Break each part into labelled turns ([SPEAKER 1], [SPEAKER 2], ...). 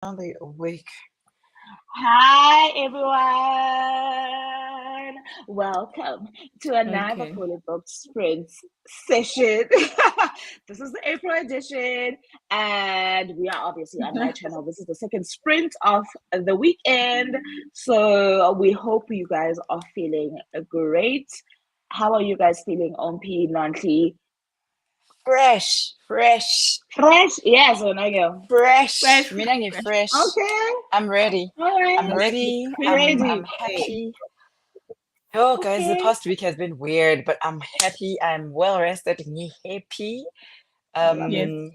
[SPEAKER 1] Finally awake.
[SPEAKER 2] Hi, everyone. Welcome to another
[SPEAKER 3] Okay.
[SPEAKER 2] Fully Booked Sprint session. This is the April edition, and we are obviously on my channel. This is the second sprint of the weekend. So we hope you guys are feeling great. How are you guys feeling, Ompi, Nonhly?
[SPEAKER 1] Fresh.
[SPEAKER 2] Fresh? Yes, or no, girl?
[SPEAKER 1] Fresh.
[SPEAKER 3] Fresh,
[SPEAKER 1] Mina ngi
[SPEAKER 3] fresh.
[SPEAKER 1] fresh.
[SPEAKER 2] Okay.
[SPEAKER 1] I'm ready.
[SPEAKER 2] All
[SPEAKER 1] I'm
[SPEAKER 2] right.
[SPEAKER 1] ready. I'm
[SPEAKER 2] Ready.
[SPEAKER 1] happy. Oh guys, the
[SPEAKER 2] Okay.
[SPEAKER 1] past week has been weird, but I'm happy. I'm well rested. Ngi happy.
[SPEAKER 2] Love it.
[SPEAKER 3] Yes.
[SPEAKER 1] Um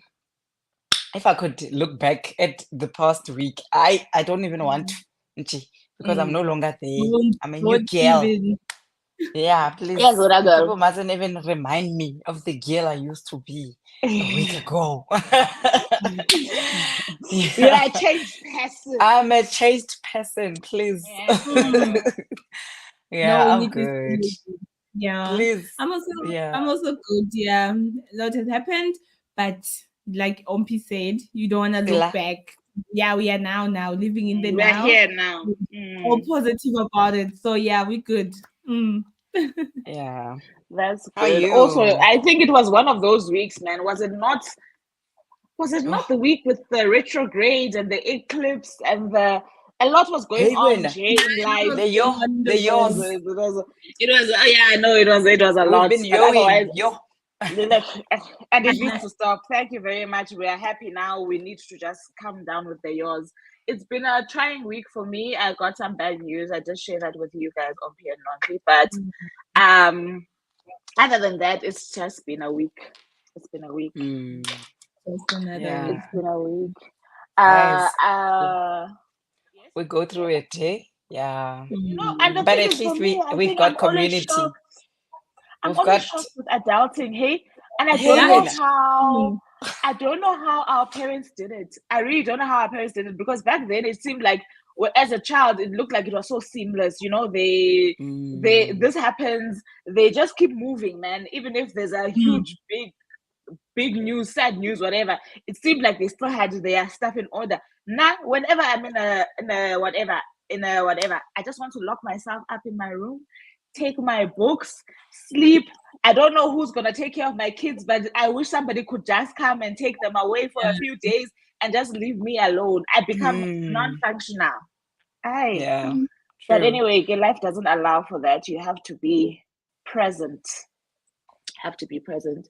[SPEAKER 1] if I could look back at the past week, I don't even want to, Nchi, because I'm
[SPEAKER 2] Mm.
[SPEAKER 1] no longer there.
[SPEAKER 3] Don't,
[SPEAKER 1] I'm a new
[SPEAKER 3] don't
[SPEAKER 1] girl.
[SPEAKER 3] even.
[SPEAKER 1] Yeah,
[SPEAKER 2] Yes,
[SPEAKER 1] please.
[SPEAKER 2] what I
[SPEAKER 1] People
[SPEAKER 2] go.
[SPEAKER 1] mustn't even remind me of the girl I used to be a week ago.
[SPEAKER 2] You're
[SPEAKER 1] Yeah.
[SPEAKER 2] a changed person.
[SPEAKER 1] I'm a chased person, please.
[SPEAKER 2] Yes, what I
[SPEAKER 3] Mm.
[SPEAKER 2] go.
[SPEAKER 1] Yeah,
[SPEAKER 3] No, we
[SPEAKER 1] I'm
[SPEAKER 3] need to
[SPEAKER 1] good.
[SPEAKER 3] see you. Yeah.
[SPEAKER 1] Please.
[SPEAKER 3] I'm also
[SPEAKER 1] Yeah.
[SPEAKER 3] I'm also good. Yeah. A lot has happened, but like Ompi said, you don't wanna look
[SPEAKER 1] Sila.
[SPEAKER 3] back. Yeah, we are now living in the
[SPEAKER 2] We're
[SPEAKER 3] now.
[SPEAKER 2] here now.
[SPEAKER 3] All
[SPEAKER 2] Mm,
[SPEAKER 3] positive about it. So yeah, we good. Mm.
[SPEAKER 1] Yeah.
[SPEAKER 2] that's
[SPEAKER 1] How are
[SPEAKER 2] good. Also,
[SPEAKER 1] you?
[SPEAKER 2] I think it was one of those weeks, man. Was it not? Was it not
[SPEAKER 1] Oh,
[SPEAKER 2] the week with the retrograde and the eclipse and the a lot was going
[SPEAKER 1] hey,
[SPEAKER 2] on,
[SPEAKER 1] Vena.
[SPEAKER 2] Jay, in life.
[SPEAKER 3] What's
[SPEAKER 1] The
[SPEAKER 3] going
[SPEAKER 1] yo,
[SPEAKER 3] on in
[SPEAKER 1] the
[SPEAKER 3] the
[SPEAKER 2] It
[SPEAKER 3] world?
[SPEAKER 1] yo's.
[SPEAKER 2] was, it was, it was yeah, I know it was a
[SPEAKER 1] We've
[SPEAKER 2] lot,
[SPEAKER 1] been
[SPEAKER 2] but otherwise,
[SPEAKER 1] yoing. Yo.
[SPEAKER 2] look, and it needs to stop. Thank you very much. We are happy now. We need to just calm down with the yours. It's been a trying week for me. I got some bad news. I just share that with you guys on P and Nonhly. But other than that, it's just been a week. It's been a week.
[SPEAKER 1] Hmm.
[SPEAKER 3] Just another
[SPEAKER 1] Yeah.
[SPEAKER 3] week.
[SPEAKER 2] It's been a week. Uh,
[SPEAKER 1] Guys,
[SPEAKER 2] uh, yes.
[SPEAKER 1] we go through it, eh? Yeah.
[SPEAKER 2] And the
[SPEAKER 3] Mm.
[SPEAKER 1] But
[SPEAKER 2] thing
[SPEAKER 1] at
[SPEAKER 2] is, for
[SPEAKER 1] least
[SPEAKER 2] me, I
[SPEAKER 1] we've
[SPEAKER 2] think
[SPEAKER 1] got community.
[SPEAKER 2] I'm
[SPEAKER 1] We've
[SPEAKER 2] always
[SPEAKER 1] got
[SPEAKER 2] shocked with adulting, hey? And I don't
[SPEAKER 1] hey
[SPEAKER 3] Yeah,
[SPEAKER 2] know
[SPEAKER 1] Vena.
[SPEAKER 3] it's
[SPEAKER 2] how
[SPEAKER 3] true.
[SPEAKER 2] I don't know how our parents did it. I really don't know how our parents did it because back then it seemed like well, as a child it looked like it was so seamless. They
[SPEAKER 1] Mm.
[SPEAKER 2] this happens, they just keep moving, man. Even if there's a
[SPEAKER 3] Mm.
[SPEAKER 2] huge big news, sad news, whatever, it seemed like they still had their stuff in order. Now, whenever I'm in a whatever, I just want to lock myself up in my room, take my books, sleep. I don't know who's gonna take care of my kids, but I wish somebody could just come and take them away for a
[SPEAKER 3] Yeah.
[SPEAKER 2] few days and just leave me alone. I become
[SPEAKER 1] Hmm.
[SPEAKER 2] non-functional. Aye.
[SPEAKER 1] Yeah.
[SPEAKER 2] But
[SPEAKER 1] True.
[SPEAKER 2] anyway, life doesn't allow for that. You have to be present. Have to be present.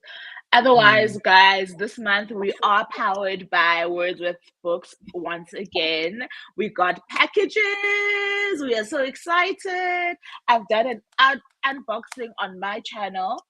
[SPEAKER 2] Otherwise,
[SPEAKER 1] Hmm.
[SPEAKER 2] guys, this month we are powered by Wordsworth Books once again. We got packages. We are so excited. I've done an unboxing on my channel.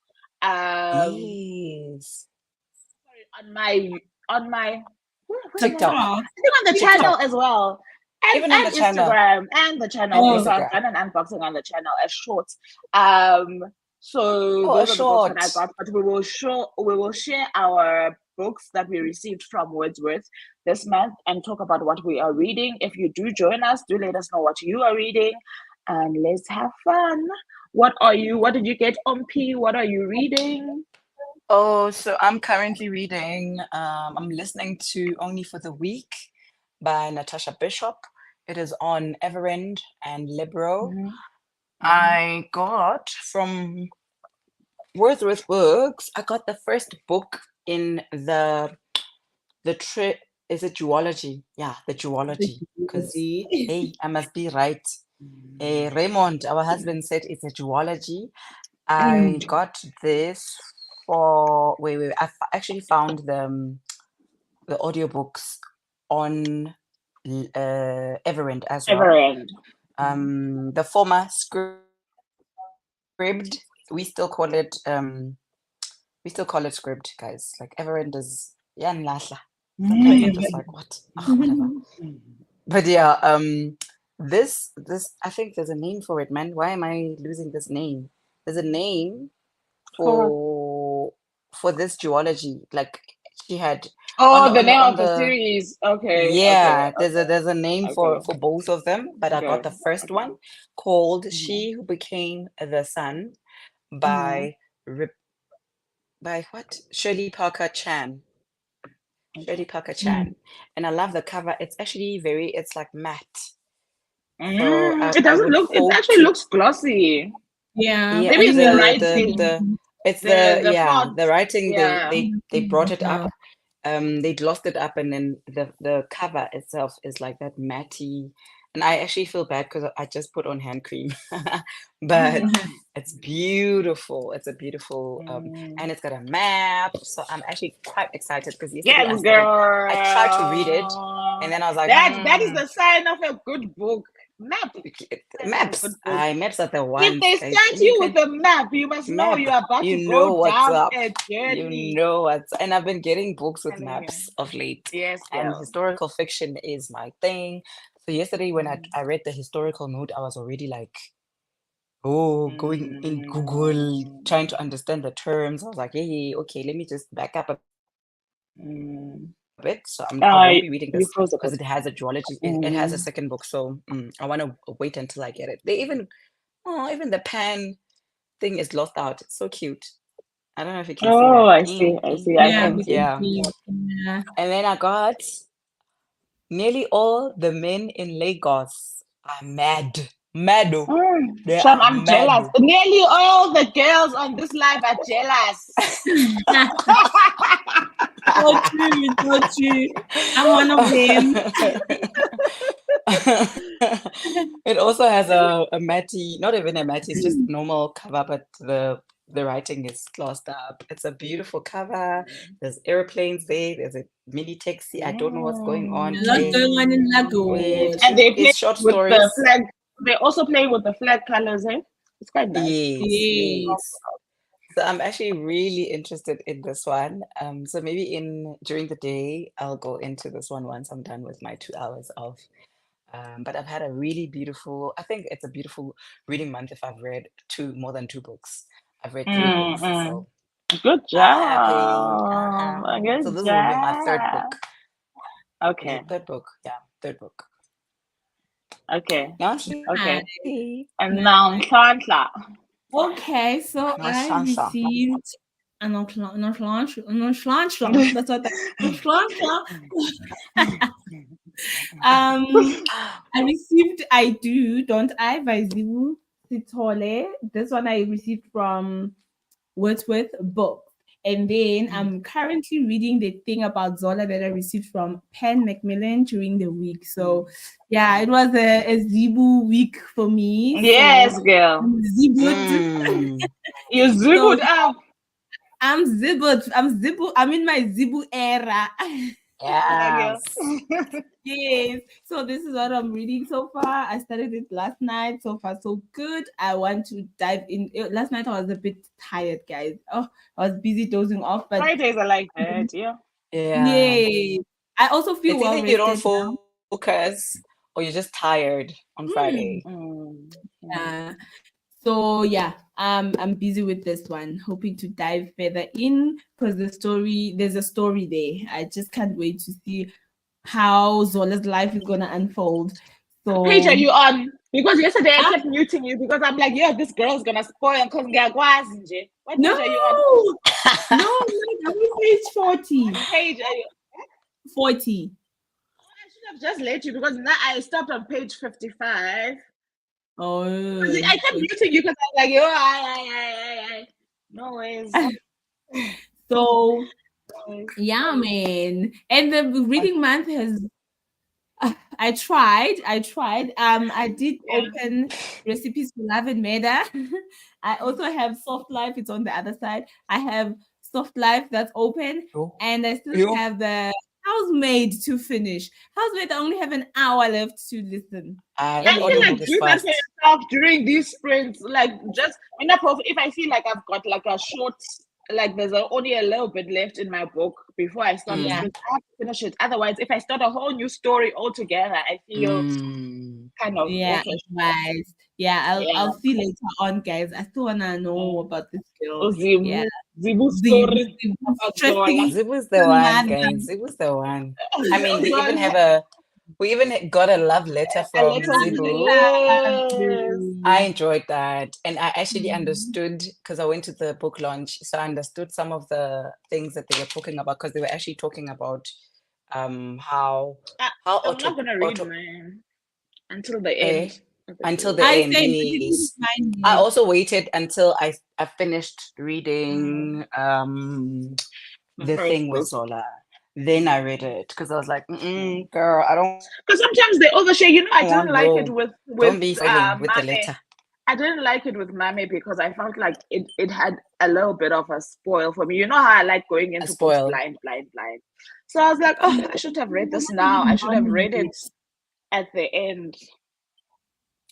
[SPEAKER 1] Yes.
[SPEAKER 2] Sorry, on my where did
[SPEAKER 1] TikTok.
[SPEAKER 3] Oh,
[SPEAKER 2] I think on the
[SPEAKER 3] TikTok.
[SPEAKER 2] channel
[SPEAKER 1] TikTok.
[SPEAKER 2] as well. And
[SPEAKER 1] Even on the
[SPEAKER 2] and
[SPEAKER 1] channel.
[SPEAKER 2] Instagram and the channel.
[SPEAKER 1] And
[SPEAKER 2] Okay,
[SPEAKER 3] Oh,
[SPEAKER 2] so I've
[SPEAKER 1] Instagram.
[SPEAKER 2] done an unboxing on the channel, a short. Um, so
[SPEAKER 1] Oh, a
[SPEAKER 2] those are the books that
[SPEAKER 1] short.
[SPEAKER 2] I got, but we will share our books that we received from Wordsworth this month and talk about what we are reading. If you do join us, do let us know what you are reading and let's have fun. What did you get, P? What are you reading?
[SPEAKER 1] Oh, so I'm currently reading, I'm listening to Only for the Week by Natasha Bishop. It is on Everend and Libro.
[SPEAKER 2] Mm-hmm. Mm-hmm.
[SPEAKER 1] I got from Wordsworth Books, I got the first book in the trip. Is it duology? Yeah, the duology. Because,
[SPEAKER 3] technology.
[SPEAKER 1] hey, I must be right. Raymond, our husband, said it's a duology. I got this for wait. Actually found the audiobooks on Everend as well.
[SPEAKER 2] Everend.
[SPEAKER 1] The former Scribd, we still call it Scribd, guys. Like Everend is yeah nlahla. Sometimes I'm just like what? Ugh, whatever. But yeah, this I think there's a name for it, man. Why am I losing this name? There's a name
[SPEAKER 2] For
[SPEAKER 1] for this duology. Like she had
[SPEAKER 2] Oh, the name
[SPEAKER 1] on
[SPEAKER 2] of the
[SPEAKER 1] the
[SPEAKER 2] series. Okay, okay,
[SPEAKER 1] yeah,
[SPEAKER 2] okay,
[SPEAKER 1] there's a name
[SPEAKER 2] okay,
[SPEAKER 1] for both of them, but I got
[SPEAKER 2] okay,
[SPEAKER 1] the first
[SPEAKER 2] okay.
[SPEAKER 1] one called
[SPEAKER 2] Mm-hmm.
[SPEAKER 1] She Who Became the Sun
[SPEAKER 2] Mm-hmm.
[SPEAKER 1] by Rip by what? Shirley Parker Chan. Shirley Parker-Chan. And I love the cover. It's actually it's like matte. So
[SPEAKER 2] It
[SPEAKER 1] I
[SPEAKER 2] doesn't
[SPEAKER 1] would
[SPEAKER 2] look. It
[SPEAKER 1] hope
[SPEAKER 2] actually
[SPEAKER 1] to,
[SPEAKER 2] looks glossy.
[SPEAKER 3] Yeah.
[SPEAKER 1] yeah,
[SPEAKER 2] Maybe
[SPEAKER 1] and
[SPEAKER 2] it's the writing.
[SPEAKER 1] it's
[SPEAKER 2] The
[SPEAKER 1] the
[SPEAKER 2] font.
[SPEAKER 1] writing,
[SPEAKER 2] Yeah.
[SPEAKER 1] they brought it
[SPEAKER 3] No.
[SPEAKER 1] up. They glossed it up, and then the cover itself is like that matty. And I actually feel bad because I just put on hand cream, but it's beautiful. It's a beautiful, and it's got a map. So I'm actually quite excited because yesterday
[SPEAKER 2] Yes, girl.
[SPEAKER 1] I tried to read it, and then I was like,
[SPEAKER 2] That is the sign of a good book. Map.
[SPEAKER 1] maps. Maps are the
[SPEAKER 2] If
[SPEAKER 1] ones,
[SPEAKER 2] they
[SPEAKER 1] guys.
[SPEAKER 2] start you with a map, you must know
[SPEAKER 1] Map,
[SPEAKER 2] you're about to
[SPEAKER 1] you know
[SPEAKER 2] go
[SPEAKER 1] what's
[SPEAKER 2] down
[SPEAKER 1] up.
[SPEAKER 2] a journey.
[SPEAKER 1] You know what's, and I've been getting books with
[SPEAKER 2] Telling you.
[SPEAKER 1] maps of late,
[SPEAKER 2] Yes,
[SPEAKER 1] and
[SPEAKER 2] girl.
[SPEAKER 1] historical fiction is my thing. So yesterday when I read the historical note, I was already like, oh, going in Google, trying to understand the terms. I was like, hey, okay, let me just back up a bit. So I won't be reading
[SPEAKER 2] You
[SPEAKER 1] this
[SPEAKER 2] froze a
[SPEAKER 1] because
[SPEAKER 2] bit.
[SPEAKER 1] it has a duology. It has a second book, so I want to wait until I get it. They even the pen thing is lost out. It's so cute. I don't know if you can see
[SPEAKER 2] Oh,
[SPEAKER 1] that.
[SPEAKER 2] I see. I see. I
[SPEAKER 3] Yeah,
[SPEAKER 2] can
[SPEAKER 3] we
[SPEAKER 2] see.
[SPEAKER 3] can
[SPEAKER 1] Yeah.
[SPEAKER 3] see. Yeah.
[SPEAKER 1] And then I got nearly all the men in Lagos are mad. Mado. They
[SPEAKER 2] Sham,
[SPEAKER 1] are
[SPEAKER 2] I'm jealous.
[SPEAKER 1] mad.
[SPEAKER 2] Nearly all the girls on this live are jealous.
[SPEAKER 3] So true, so true. I'm one of them.
[SPEAKER 1] It also has a matty, not even a matty, it's just normal cover, but the writing is glossed up. It's a beautiful cover. There's airplanes there. There's a mini taxi. I don't know what's going on.
[SPEAKER 3] A lot going on in Lagos.
[SPEAKER 2] And they play
[SPEAKER 1] It's short
[SPEAKER 2] with
[SPEAKER 1] stories.
[SPEAKER 2] the flag. They also play with the flag colors, eh? It's quite nice.
[SPEAKER 1] Yes. So I'm actually really interested in this one. So maybe during the day, I'll go into this one once I'm done with my 2 hours of. But I've had a really beautiful, I think it's a beautiful reading month if I've read more than 2 books. I've read 3 books. So
[SPEAKER 2] Good
[SPEAKER 1] I'm happy.
[SPEAKER 2] job. Good
[SPEAKER 1] So this
[SPEAKER 2] job.
[SPEAKER 1] will be my third book.
[SPEAKER 2] Okay.
[SPEAKER 1] Third book. Yeah, third book.
[SPEAKER 2] Okay.
[SPEAKER 1] Nonhly.
[SPEAKER 2] Okay. And now, Shantla.
[SPEAKER 3] Okay, so I
[SPEAKER 1] Nonhly.
[SPEAKER 3] received an nonchalant. That's what I received I Do, Don't I by Zivu Sitole. This one I received from Wordsworth Book. And then I'm currently reading the thing about Zola that I received from Penn Macmillan during the week. So yeah, it was a Zibu week for me.
[SPEAKER 2] Yes,
[SPEAKER 3] so
[SPEAKER 2] girl.
[SPEAKER 3] I'm Zibud.
[SPEAKER 2] You zibud up.
[SPEAKER 3] I'm Zibud. I'm in my Zibu era.
[SPEAKER 1] Yes.
[SPEAKER 3] Yes. So this is what I'm reading so far. I started it last night. So far, so good. I want to dive in. Last night I was a bit tired, guys. Oh, I was busy dozing off. But
[SPEAKER 2] Fridays are like that, yeah.
[SPEAKER 3] Yeah. I also feel
[SPEAKER 1] It's
[SPEAKER 3] well
[SPEAKER 1] either you don't
[SPEAKER 3] rested now.
[SPEAKER 1] focus or you're just tired on Friday.
[SPEAKER 3] Yeah. So yeah, I'm busy with this one, hoping to dive further in because there's a story there. I just can't wait to see how Zola's life is gonna unfold. So
[SPEAKER 2] What page are you on? Because yesterday I kept muting you because I'm like, yeah, this girl's gonna spoil because what page are you on?
[SPEAKER 3] No, I'm on page 40.
[SPEAKER 2] What page are you?
[SPEAKER 3] 40.
[SPEAKER 2] I should have just let you because now I stopped on page 55.
[SPEAKER 3] Oh,
[SPEAKER 2] I kept muting you because I was like, I. No ways.
[SPEAKER 3] So yeah, man. And the reading month has I tried. I did open Recipes for Love and Murder. I also have Soft Life. It's on the other side. I have Soft Life that's open, and I still have the Housemaid to finish. Housemaid, I only have an hour left to listen.
[SPEAKER 2] I feel like do that for yourself during these sprints. Like just if I feel like I've got like a short, like there's only a little bit left in my book before I start the sprint, I have to finish it. Otherwise, if I start a whole new story altogether, I feel kind of
[SPEAKER 3] advice. I'll see later on, guys. I still wanna know about this girl.
[SPEAKER 2] Zibu story.
[SPEAKER 1] Zibu's the one, guys. Zibu's the one. I mean, they even have We even got a love letter
[SPEAKER 2] A
[SPEAKER 1] from
[SPEAKER 2] letter,
[SPEAKER 1] Zibu.
[SPEAKER 2] yes.
[SPEAKER 1] I enjoyed that. And I actually
[SPEAKER 3] Mm.
[SPEAKER 1] understood because I went to the book launch. So I understood some of the things that they were talking about because they were actually talking about how
[SPEAKER 2] I'm not gonna read mine until the end of the
[SPEAKER 1] until
[SPEAKER 2] series.
[SPEAKER 1] the
[SPEAKER 3] I
[SPEAKER 1] end,
[SPEAKER 3] said I didn't
[SPEAKER 1] yes.
[SPEAKER 3] find
[SPEAKER 1] I
[SPEAKER 3] it.
[SPEAKER 1] also waited until I finished reading
[SPEAKER 2] The
[SPEAKER 1] the
[SPEAKER 2] first
[SPEAKER 1] thing with
[SPEAKER 2] book.
[SPEAKER 1] Zola. Then I read it because I was like, girl, I don't
[SPEAKER 2] Because sometimes they overshare. You know, I didn't
[SPEAKER 1] want
[SPEAKER 2] like it
[SPEAKER 1] no.
[SPEAKER 2] with
[SPEAKER 1] Don't be spoiling with the
[SPEAKER 2] Mame.
[SPEAKER 1] letter.
[SPEAKER 2] I didn't like it with Mame because I felt like it had a little bit of a spoil for me. You know how I like going
[SPEAKER 1] A
[SPEAKER 2] into books
[SPEAKER 1] spoil.
[SPEAKER 2] blind. So I was like, oh, I should have read this now. I should have read it at the end.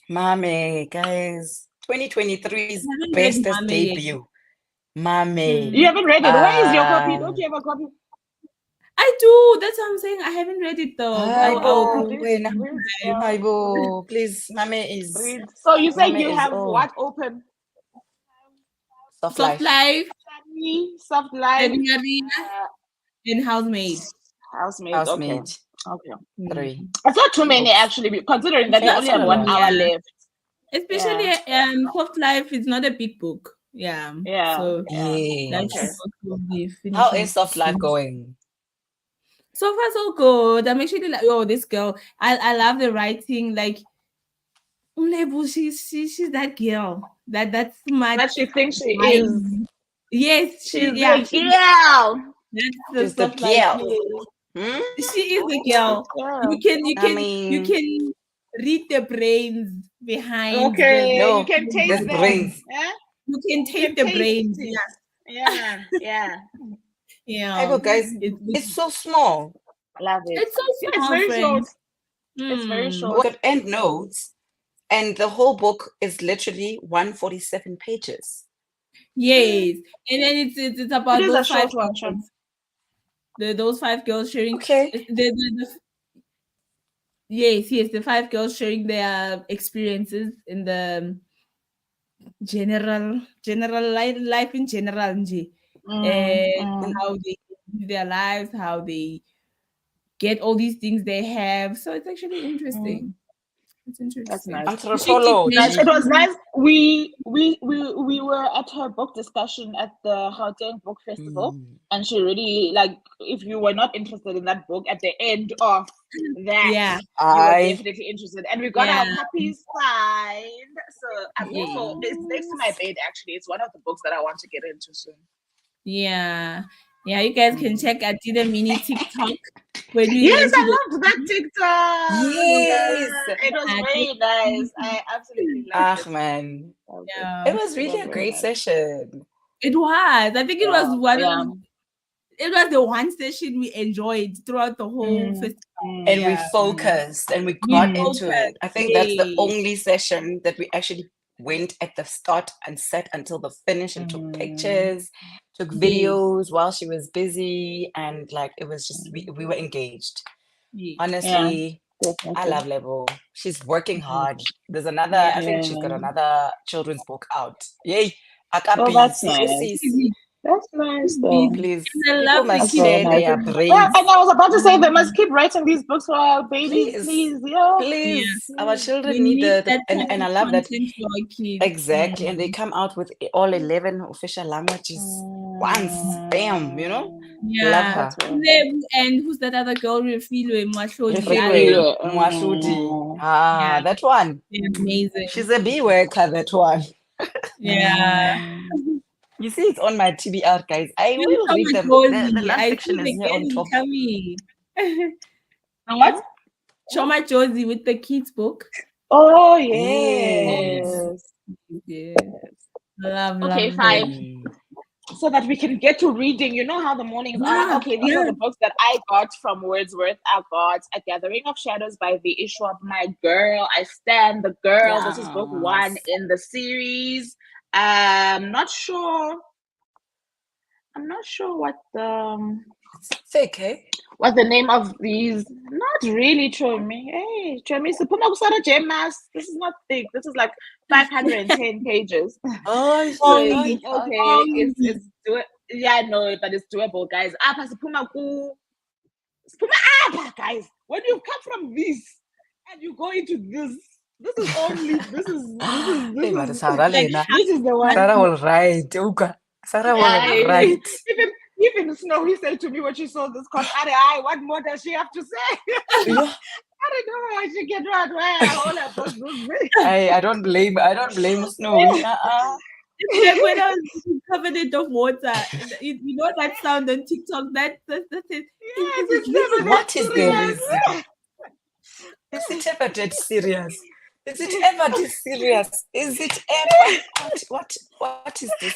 [SPEAKER 1] Mame, guys. 2023's
[SPEAKER 3] I haven't read
[SPEAKER 1] bestest
[SPEAKER 3] Mame yet.
[SPEAKER 1] debut. Mame.
[SPEAKER 2] You haven't read it. Where is your copy? Don't you have a copy?
[SPEAKER 3] I do. That's what I'm saying. I haven't read it though. I'll
[SPEAKER 1] Haibo, please. Mame is
[SPEAKER 2] read. So you say you have what open?
[SPEAKER 1] Soft
[SPEAKER 3] Soft
[SPEAKER 1] Life.
[SPEAKER 3] Life,
[SPEAKER 2] Soft Life,
[SPEAKER 3] and Housemaid.
[SPEAKER 2] Housemaid. Okay.
[SPEAKER 1] Okay. 3.
[SPEAKER 2] It's not too many actually, considering that you only have 1 hour left.
[SPEAKER 3] Especially Soft Life is not a big book. Yeah. So
[SPEAKER 1] yes.
[SPEAKER 3] be
[SPEAKER 1] How is Soft Life going?
[SPEAKER 3] So far so good. I'm actually like, oh, this girl. I love the writing. Like she's that girl. That's smart.
[SPEAKER 2] That she thinks she is.
[SPEAKER 3] Yes,
[SPEAKER 2] she's the
[SPEAKER 3] girl.
[SPEAKER 1] She's the girl.
[SPEAKER 3] She is the girl. You can read the brains behind
[SPEAKER 2] you can taste them.
[SPEAKER 1] Brains.
[SPEAKER 3] You can taste the brains.
[SPEAKER 2] Yeah.
[SPEAKER 1] Hey, guys, it's so small.
[SPEAKER 2] I love it.
[SPEAKER 3] It's so small.
[SPEAKER 2] It's very short.
[SPEAKER 3] It's
[SPEAKER 2] very short.
[SPEAKER 1] We got end notes, and the whole book is literally 147 pages.
[SPEAKER 3] Yes, and then it's about those 5
[SPEAKER 2] girls.
[SPEAKER 3] Those 5 girls sharing.
[SPEAKER 1] Okay.
[SPEAKER 3] Yes, the 5 girls sharing their experiences in the general life in general, and how they live their lives, how they get all these things they have. So it's actually interesting. It's interesting.
[SPEAKER 2] That's nice.
[SPEAKER 1] Anthropology.
[SPEAKER 2] It was nice. We were at her book discussion at the Gauteng Book Festival, and she really, like, if you were not interested in that book, at the end of that, you were definitely interested. And we got our copies signed. So I'm also, it's next to my bed. Actually, it's one of the books that I want to get into soon.
[SPEAKER 3] Yeah, you guys can check. I did a mini TikTok. When we
[SPEAKER 2] I loved that TikTok.
[SPEAKER 1] Yes,
[SPEAKER 2] it was very nice. I absolutely loved it.
[SPEAKER 1] Man, it was really a great session.
[SPEAKER 3] It was. I think it was one of. It was the one session we enjoyed throughout the whole festival.
[SPEAKER 1] And we focused and we got into it. I think that's the only session that we actually went at the start and sat until the finish and took pictures, took videos while she was busy, and like it was just we were engaged. Honestly, I love Lebo. She's working hard. There's another, I think she's got another children's book out. Yay!
[SPEAKER 2] That's nice. That's nice, though.
[SPEAKER 1] Please,
[SPEAKER 3] I
[SPEAKER 1] people must share their brains.
[SPEAKER 2] Yeah, and I was about to say they must keep writing these books for our babies, please.
[SPEAKER 1] Our children need the and I love that.
[SPEAKER 3] Kids.
[SPEAKER 1] Exactly, and they come out with all 11 official languages once. Bam, you know. Love her.
[SPEAKER 3] And who's that other girl? Refilwe
[SPEAKER 1] Mwashudi. That one.
[SPEAKER 3] Amazing.
[SPEAKER 1] She's a bee worker. That one.
[SPEAKER 3] Yeah.
[SPEAKER 1] You see, it's on my TBR, guys. I will read them. The last section is here on top.
[SPEAKER 2] What?
[SPEAKER 3] Choma Josie with the kids book.
[SPEAKER 2] Oh, yes.
[SPEAKER 3] Love.
[SPEAKER 2] Okay, fine. So that we can get to reading. You know how the mornings are. Okay, these are the books that I got from Wordsworth. I got A Gathering of Shadows by V.E. Schwab. My girl, I stand the girl. This is book 1 in the series. I'm not sure what the
[SPEAKER 1] fake, hey?
[SPEAKER 2] What's the name of these? Not really, Chomi. Hey, Chomi, this is not thick. This is like 510 pages.
[SPEAKER 1] Oh,
[SPEAKER 2] it's doable. Yeah, no, but it's doable, guys. guys, when you come from this and you go into this is only this is
[SPEAKER 1] Hey, but Sarah
[SPEAKER 3] Like,
[SPEAKER 1] Lena.
[SPEAKER 2] this is the one.
[SPEAKER 1] Sarah will write. Uka. Sarah will write.
[SPEAKER 2] Even Snowy said to me when she saw this card, I what more does she have to say?
[SPEAKER 1] Yeah.
[SPEAKER 2] I don't know why she get right. Why all about this?
[SPEAKER 1] I don't blame Snowy.
[SPEAKER 3] it's like when I was reading Covenant of Water, you know that sound on TikTok. That's it.
[SPEAKER 2] Yes, it's never
[SPEAKER 1] What
[SPEAKER 2] that
[SPEAKER 1] is the
[SPEAKER 2] serious.
[SPEAKER 1] reason? Is it ever that serious? Is it ever this serious? Is it ever? What is this?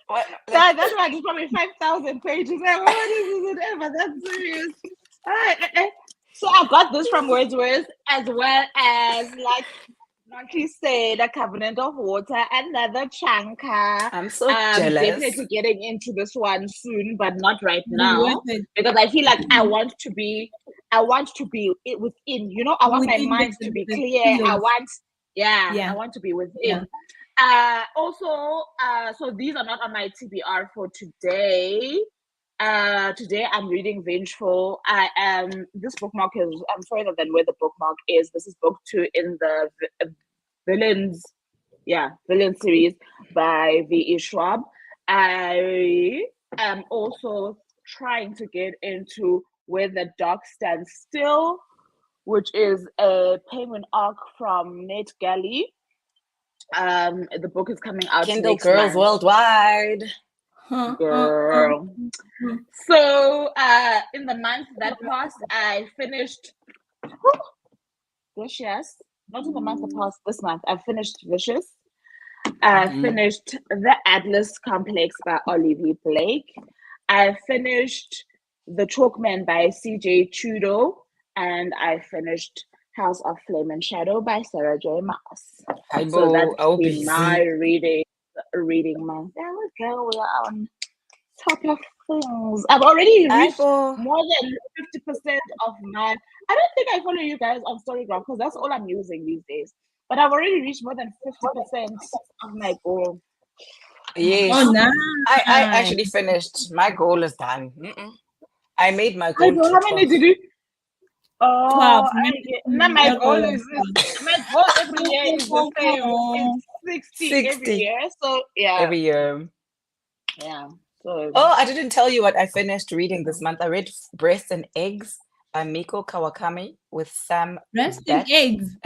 [SPEAKER 1] What, like,
[SPEAKER 2] That's why it's probably 5,000 pages. Like, what is it ever that serious? So I got this from Wordsworth as well as like Nonhly said, a Covenant of Water, another chanka.
[SPEAKER 1] I'm so jealous.
[SPEAKER 2] Definitely getting into this one soon, but not right
[SPEAKER 3] It's
[SPEAKER 2] now
[SPEAKER 3] worth it.
[SPEAKER 2] because I feel like I want to be within. You know, I want my
[SPEAKER 3] Within
[SPEAKER 2] mind
[SPEAKER 3] the-
[SPEAKER 2] to be
[SPEAKER 3] the
[SPEAKER 2] clear. I
[SPEAKER 3] field.
[SPEAKER 2] want,
[SPEAKER 3] Yeah.
[SPEAKER 2] I want to be within.
[SPEAKER 3] Yeah.
[SPEAKER 2] Also, so these are not on my TBR for today. Today I'm reading Vengeful. This bookmark is I'm further than where the bookmark is. This is book 2 in the villain series by V.E. Schwab. I am also trying to get into Where the Dog Stands Still, which is a Penguin arc from Nate Galley. The book is coming out
[SPEAKER 1] Kindle
[SPEAKER 2] next
[SPEAKER 1] Girls
[SPEAKER 2] month.
[SPEAKER 1] Worldwide.
[SPEAKER 2] Girl. So in the month that passed, I finished Vicious. Not in the month that passed, this month. I finished Vicious. I finished The Atlas Complex by Olivia Blake. I finished The Chalkman by C.J. Trudeau. And I finished House of Flame and Shadow by Sarah J. Maas. So that's been my reading month. There we go. We are on top of things. I've already reached more than 50% of my. I don't think I follow you guys on Storygram because that's all I'm using these days. But I've already reached more than 50% of my goal.
[SPEAKER 1] Yes.
[SPEAKER 3] Oh, nice.
[SPEAKER 1] I actually finished. My goal is done. I made my goal.
[SPEAKER 2] How many did you?
[SPEAKER 3] 12.
[SPEAKER 2] My goal every year is the same. It's 60 every year. So yeah.
[SPEAKER 1] Every year.
[SPEAKER 2] Yeah. So
[SPEAKER 1] I didn't tell you what I finished reading this month. I read Breast and Eggs by Miko Kawakami with Sam.
[SPEAKER 3] Breast and Eggs.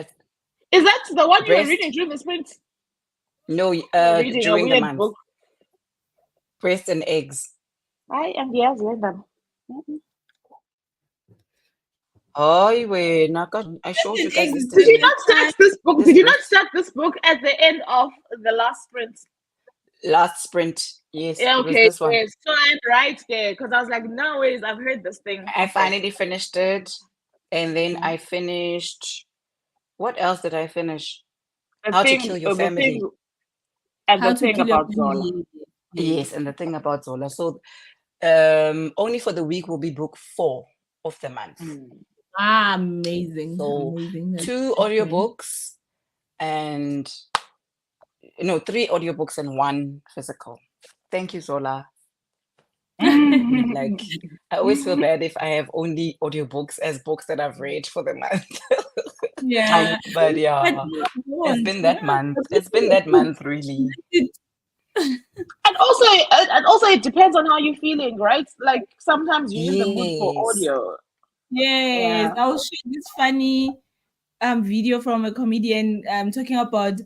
[SPEAKER 2] Is that the one you were reading during the sprint?
[SPEAKER 1] No, during the month. Book. Breast and Eggs.
[SPEAKER 2] I read them.
[SPEAKER 1] Oh, wait, I showed you guys this.
[SPEAKER 2] Did you not start this book? Did you not start this book at the end of the last sprint?
[SPEAKER 1] Last sprint, yes.
[SPEAKER 2] Yeah, okay.
[SPEAKER 1] This one.
[SPEAKER 2] Yes. So I'm right there because I was like, no ways, I've heard this thing.
[SPEAKER 1] I finally finished it, and then I finished. What else did I finish? How to Kill Your Family.
[SPEAKER 2] And the thing about Zola.
[SPEAKER 1] Yes, and the thing about Zola. So, only for the week will be book 4 of the month.
[SPEAKER 3] Amazing.
[SPEAKER 1] So
[SPEAKER 3] amazing.
[SPEAKER 1] 2 audiobooks and 3 audiobooks and 1 physical. Thank you, Zola. Like, I always feel bad if I have only audiobooks as books that I've read for the month.
[SPEAKER 3] Yeah.
[SPEAKER 1] But yeah, it's been that month. It's been that month, really.
[SPEAKER 2] And also it depends on how you're feeling, right? Like sometimes you're in the mood for audio.
[SPEAKER 3] Yes. I'll share this funny video from a comedian talking about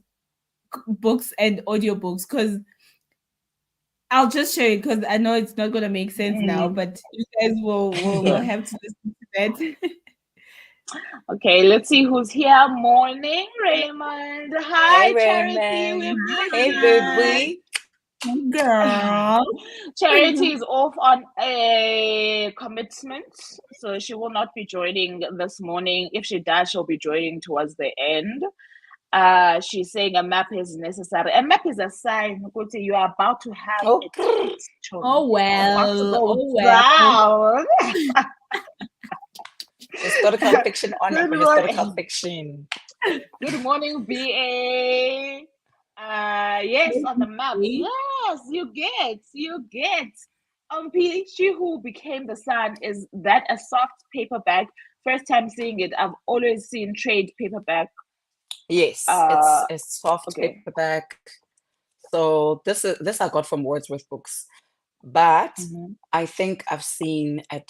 [SPEAKER 3] books and audiobooks because I'll just share it because I know it's not gonna make sense now, but you guys will have to listen to that.
[SPEAKER 2] Okay, let's see who's here. Morning, Raymond. Hi, Charity.
[SPEAKER 1] Hey,
[SPEAKER 3] Vuvu. Girl.
[SPEAKER 2] Charity is off on a commitment, so she will not be joining this morning. If she does, she'll be joining towards the end. She's saying a map is necessary. A map is a sign. You are about to have a treat.
[SPEAKER 3] Oh well.
[SPEAKER 2] Down.
[SPEAKER 1] Historical fiction on historical fiction.
[SPEAKER 2] Good morning, BA. Yes, on the map. Yes, you get. She Who Became the Sun, is that a soft paperback? First time seeing it. I've always seen trade paperback.
[SPEAKER 1] Yes, it's a soft
[SPEAKER 2] Okay.
[SPEAKER 1] paperback. So this I got from Wordsworth Books, but I think I've seen at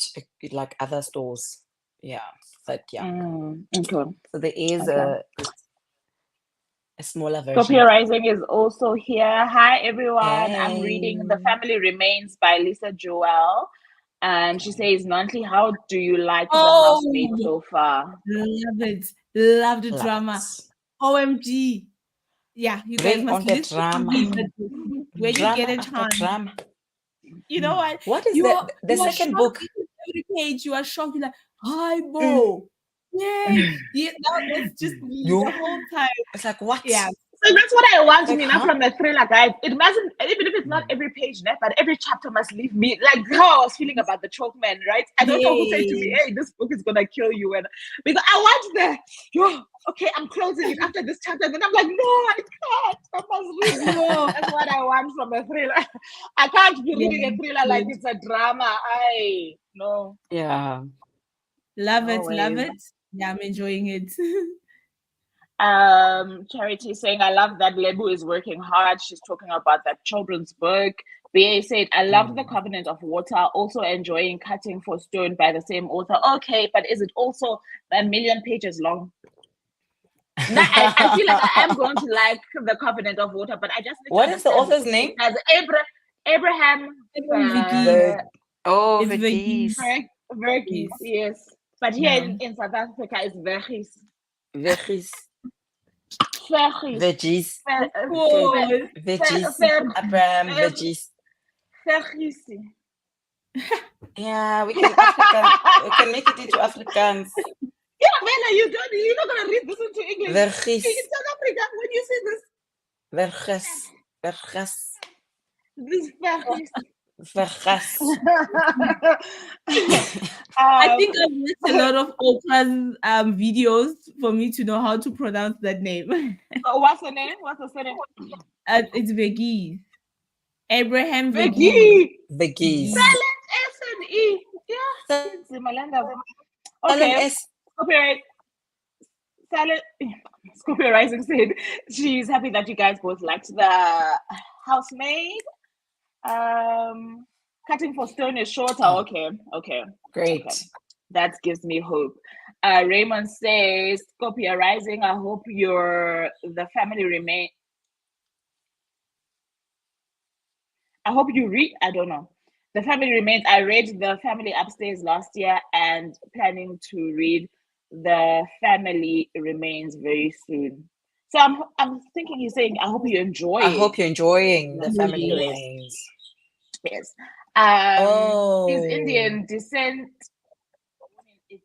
[SPEAKER 1] like other stores. Yeah, but yeah.
[SPEAKER 2] Okay.
[SPEAKER 1] So there is
[SPEAKER 2] Okay.
[SPEAKER 1] a smaller version.
[SPEAKER 2] Sophia Rising is also here. Hi everyone. I'm
[SPEAKER 1] Hey.
[SPEAKER 2] reading The Family Remains by Lisa Joel. And she says, Nonhly, how do you like the housemaid so far?
[SPEAKER 3] Love it. Love the
[SPEAKER 1] Love
[SPEAKER 3] drama.
[SPEAKER 1] it.
[SPEAKER 3] OMG. Yeah, you guys
[SPEAKER 1] Bring
[SPEAKER 3] must
[SPEAKER 1] on the
[SPEAKER 3] listen to
[SPEAKER 1] drama.
[SPEAKER 3] read that book when you get a chance.
[SPEAKER 1] Drama.
[SPEAKER 3] You know what?
[SPEAKER 1] What is
[SPEAKER 3] You
[SPEAKER 1] the
[SPEAKER 3] are
[SPEAKER 1] second
[SPEAKER 3] shocked
[SPEAKER 1] book?
[SPEAKER 3] every page. You are shocked. You're like, hi, Bo. Yay. Yeah, that's just me the whole time.
[SPEAKER 1] It's like, what?
[SPEAKER 2] So
[SPEAKER 3] Yeah.
[SPEAKER 2] that's what I want
[SPEAKER 1] Like,
[SPEAKER 2] Nina, from the thriller guide. It mustn't, even if it's not every page, but every chapter must leave me like how I was feeling about the choke man, right? I don't know who said to me, hey, this book is gonna kill you. And because I want okay, I'm closing it after this chapter. And then I'm like, no, I can't. I must read more. That's what I want from a thriller. I can't be reading a thriller like it's a drama. No.
[SPEAKER 1] Yeah.
[SPEAKER 3] Love it. Yeah, I'm enjoying it.
[SPEAKER 2] Charity saying, I love that Lebu is working hard. She's talking about that children's book. BA said, I loved The Covenant of Water, also enjoying Cutting for Stone by the same author. Okay, but is it also 1,000,000 pages long? Now, I feel like I am going to like The Covenant of Water, but I just need to
[SPEAKER 1] What is the author's name?
[SPEAKER 2] As Abraham
[SPEAKER 3] Verghese.
[SPEAKER 2] Verghese, yes. But here in South Africa, it's Verghese.
[SPEAKER 1] Veggies. Abraham veggies. Yeah, we can make it into Afrikaans.
[SPEAKER 2] Yeah, Vena, you're not gonna read this into English.
[SPEAKER 1] Verghese.
[SPEAKER 2] In South Africa, when you see this.
[SPEAKER 1] Verghese.
[SPEAKER 2] This
[SPEAKER 1] Verghese.
[SPEAKER 3] I think I've watched a lot of Oprah's videos for me to know how to pronounce that name.
[SPEAKER 2] What's the name? What's the surname?
[SPEAKER 3] It's Verghese. Abraham
[SPEAKER 2] Verghese.
[SPEAKER 1] Silent
[SPEAKER 2] S and E. Yeah. Okay. Copyright. Silent. Scorpio Rising said she's happy that you guys both liked the housemaid. Cutting for Stone is shorter. Okay.
[SPEAKER 1] Great.
[SPEAKER 2] Okay. That gives me hope. Raymond says, Scorpio Rising, I hope the family remain. I hope you read. I don't know. The Family Remains. I read The Family Upstairs last year and planning to read The Family Remains very soon. So I'm thinking he's saying, I hope you enjoy it.
[SPEAKER 1] I hope you're enjoying The Family Remains.
[SPEAKER 2] Yes. Is Indian descent.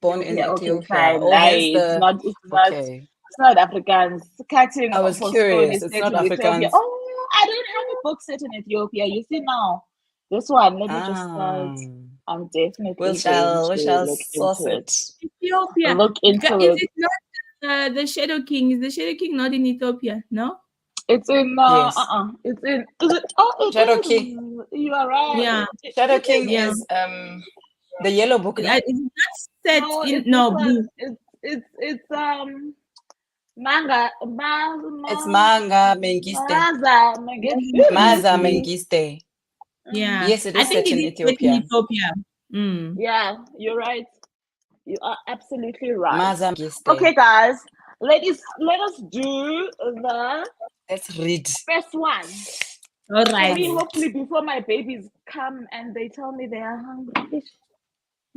[SPEAKER 1] Born in Ethiopia.
[SPEAKER 2] Okay, fine. It's not Afrikaans. Cutting
[SPEAKER 1] I was
[SPEAKER 2] for
[SPEAKER 1] curious.
[SPEAKER 2] Stone is
[SPEAKER 1] It's not
[SPEAKER 2] set in Ethiopia.
[SPEAKER 1] Afrikaans.
[SPEAKER 2] Oh, I don't have a book set in Ethiopia. You see now. This one, let me just start. I'm definitely
[SPEAKER 1] we shall source it.
[SPEAKER 3] Ethiopia.
[SPEAKER 2] Look into
[SPEAKER 3] Is it not the Shadow King? Is the Shadow King not in Ethiopia? No?
[SPEAKER 2] It's in
[SPEAKER 1] yes.
[SPEAKER 2] It's in it
[SPEAKER 1] Shadow
[SPEAKER 2] is.
[SPEAKER 1] King.
[SPEAKER 2] You are right.
[SPEAKER 3] Yeah.
[SPEAKER 1] Shadow King is the yellow book.
[SPEAKER 3] It's not set in blue.
[SPEAKER 2] It's manga.
[SPEAKER 1] It's manga Mengiste. Maza Mengiste.
[SPEAKER 3] Yeah.
[SPEAKER 1] Yes, it is set in Ethiopia.
[SPEAKER 2] Yeah, you're right. You are absolutely right.
[SPEAKER 1] Maza Mengiste.
[SPEAKER 2] Okay, guys. Let us do
[SPEAKER 1] Let's read.
[SPEAKER 2] First one.
[SPEAKER 3] All right.
[SPEAKER 2] For me, hopefully before my babies come and they tell me they are hungry.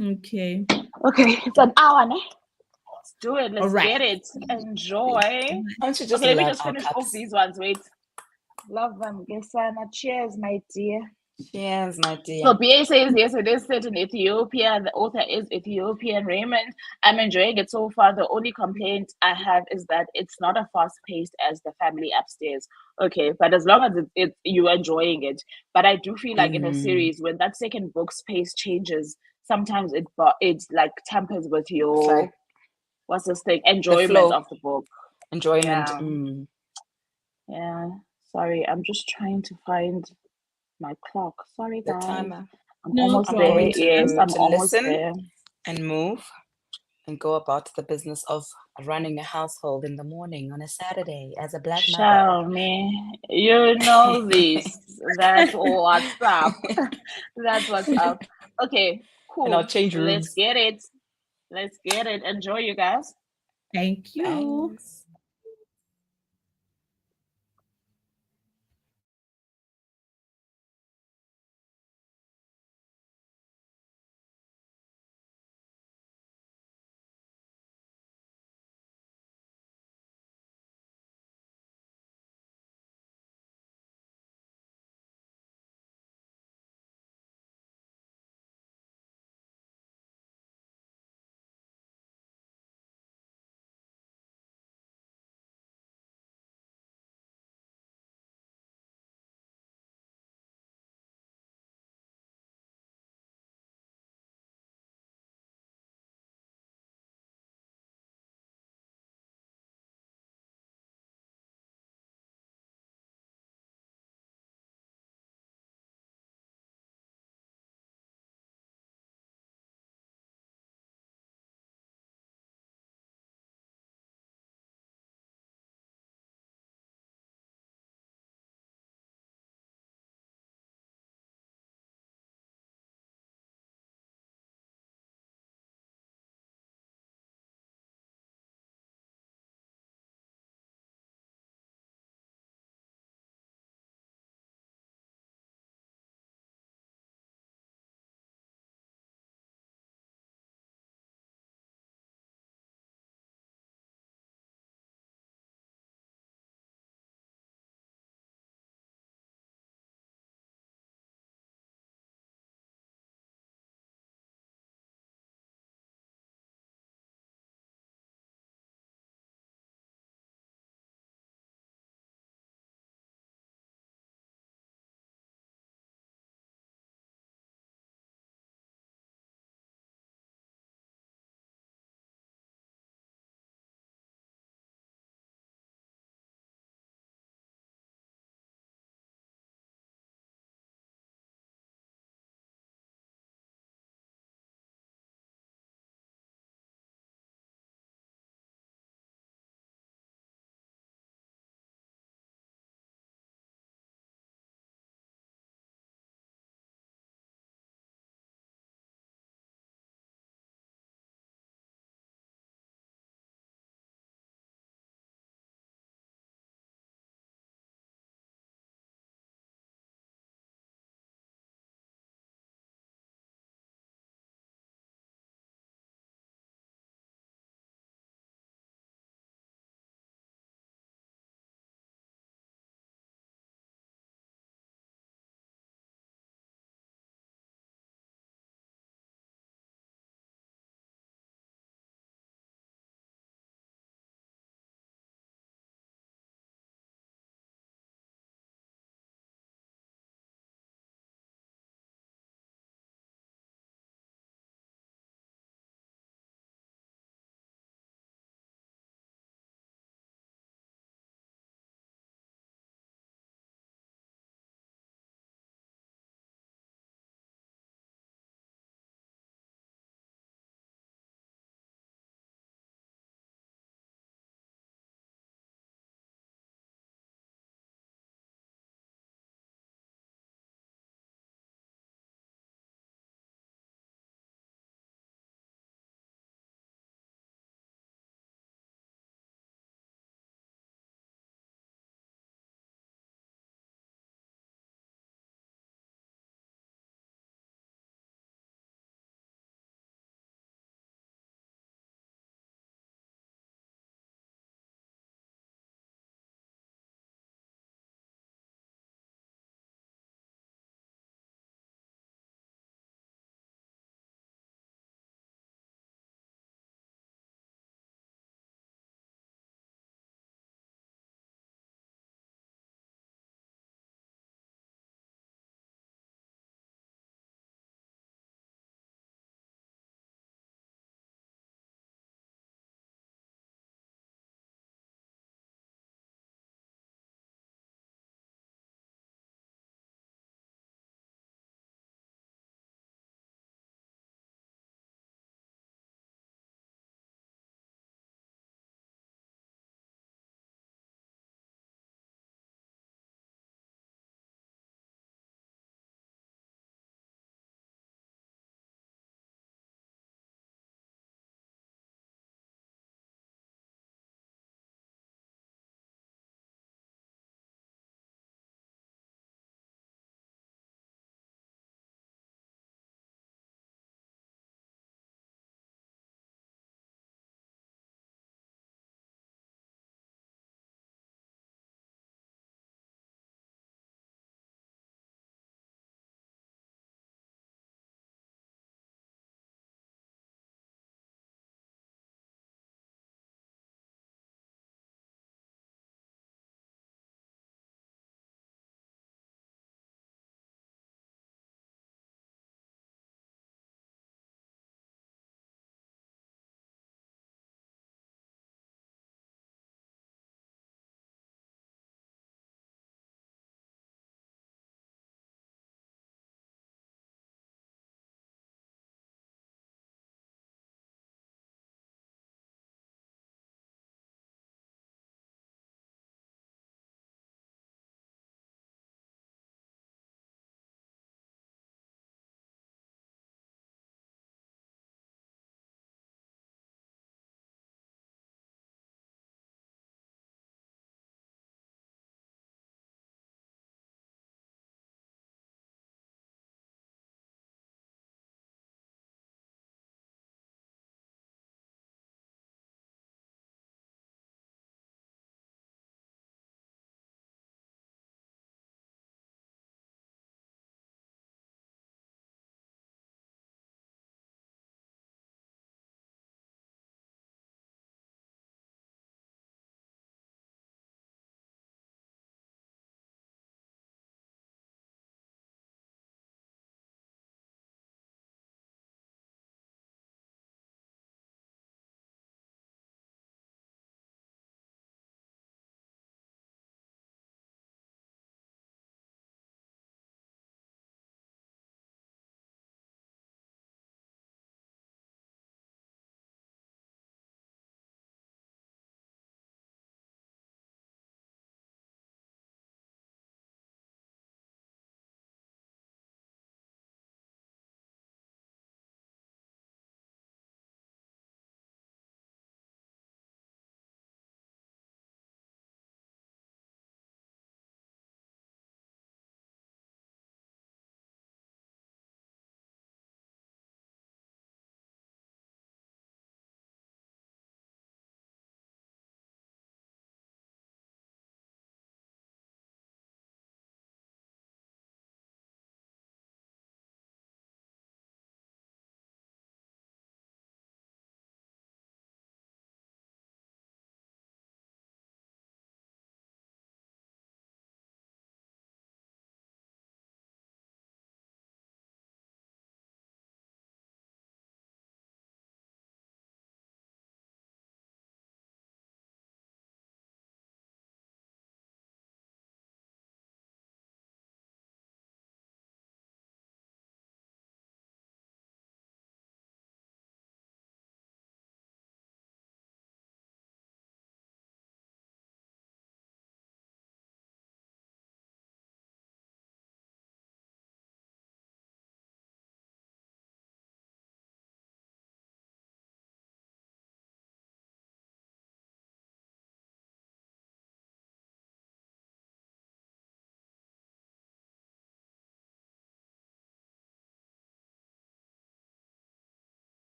[SPEAKER 3] Okay.
[SPEAKER 2] Okay, it's an hour, ne? Let's do it. Let's get it. Enjoy.
[SPEAKER 1] Okay,
[SPEAKER 2] let me just finish off these ones. Wait. Love them. Cheers, my dear.
[SPEAKER 1] Cheers, my dear.
[SPEAKER 2] So BA says, yes, it is set in Ethiopia. The author is Ethiopian. Raymond, I'm enjoying it so far. The only complaint I have is that it's not as fast-paced as The Family Upstairs. Okay, but as long as you're enjoying it. But I do feel like in a series, when that second book's pace changes, sometimes it like tampers with your what's this thing? Enjoyment of the book.
[SPEAKER 1] Enjoyment.
[SPEAKER 2] Yeah. Sorry, I'm just trying to find my clock. Sorry, guys.
[SPEAKER 1] The timer.
[SPEAKER 2] I'm
[SPEAKER 3] No
[SPEAKER 2] almost
[SPEAKER 1] I'm
[SPEAKER 2] there.
[SPEAKER 1] going
[SPEAKER 3] problem.
[SPEAKER 2] Yes, I'm
[SPEAKER 1] to
[SPEAKER 2] almost
[SPEAKER 1] listen
[SPEAKER 2] there.
[SPEAKER 1] and move and go about the business of running a household in the morning on a Saturday as a Black mother.
[SPEAKER 2] Show me. You know this. That's what's up. That's what's up. Okay,
[SPEAKER 1] And I'll
[SPEAKER 2] cool.
[SPEAKER 1] change
[SPEAKER 2] Let's
[SPEAKER 1] rooms.
[SPEAKER 2] get it. Let's get it. Enjoy, you guys.
[SPEAKER 3] Thank you.
[SPEAKER 1] Thanks.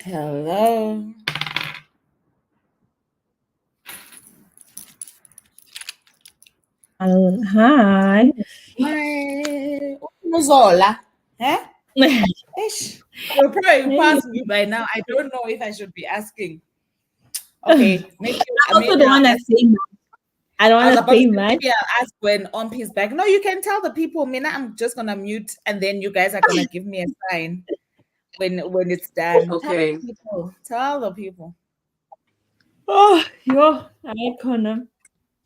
[SPEAKER 4] Hello.
[SPEAKER 3] Hi.
[SPEAKER 4] Hi. Zola. Eh? Ish. You'll probably pass me by now. I don't know if I should be asking. Okay, maybe
[SPEAKER 3] I also don't want to say much. I don't
[SPEAKER 4] I was
[SPEAKER 3] want to
[SPEAKER 4] about to
[SPEAKER 3] say
[SPEAKER 4] say,
[SPEAKER 3] much.
[SPEAKER 4] maybe I'll ask when Ompi's back. No, you can tell the people, Mina, I'm just gonna mute and then you guys are gonna give me a sign when it's done.
[SPEAKER 1] Okay.
[SPEAKER 4] Tell the people. Tell the people.
[SPEAKER 3] Oh, yo, I kinda.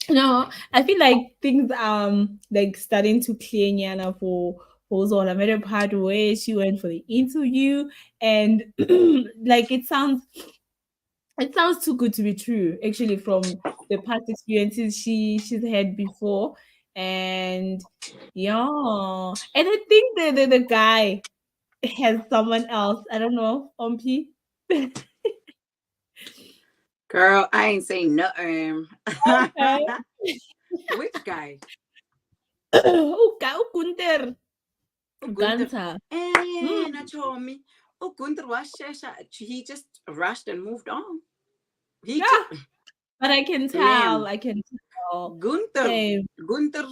[SPEAKER 3] No, I feel like things like starting to clear Nyana for Zola. I met a part where she went for the interview and like it sounds too good to be true, actually, from the past experiences she's had before. And yeah. And I think the guy has someone else. I don't know, Ompi.
[SPEAKER 1] Girl, I ain't saying nothing.
[SPEAKER 3] Okay.
[SPEAKER 1] Which guy?
[SPEAKER 3] Gunther.
[SPEAKER 1] Gunther.
[SPEAKER 3] Gunther.
[SPEAKER 1] Nachomi. Oh, Gunther was he just rushed and moved on. He
[SPEAKER 3] Yeah.
[SPEAKER 1] just,
[SPEAKER 3] But I can tell. I can tell.
[SPEAKER 1] Gunther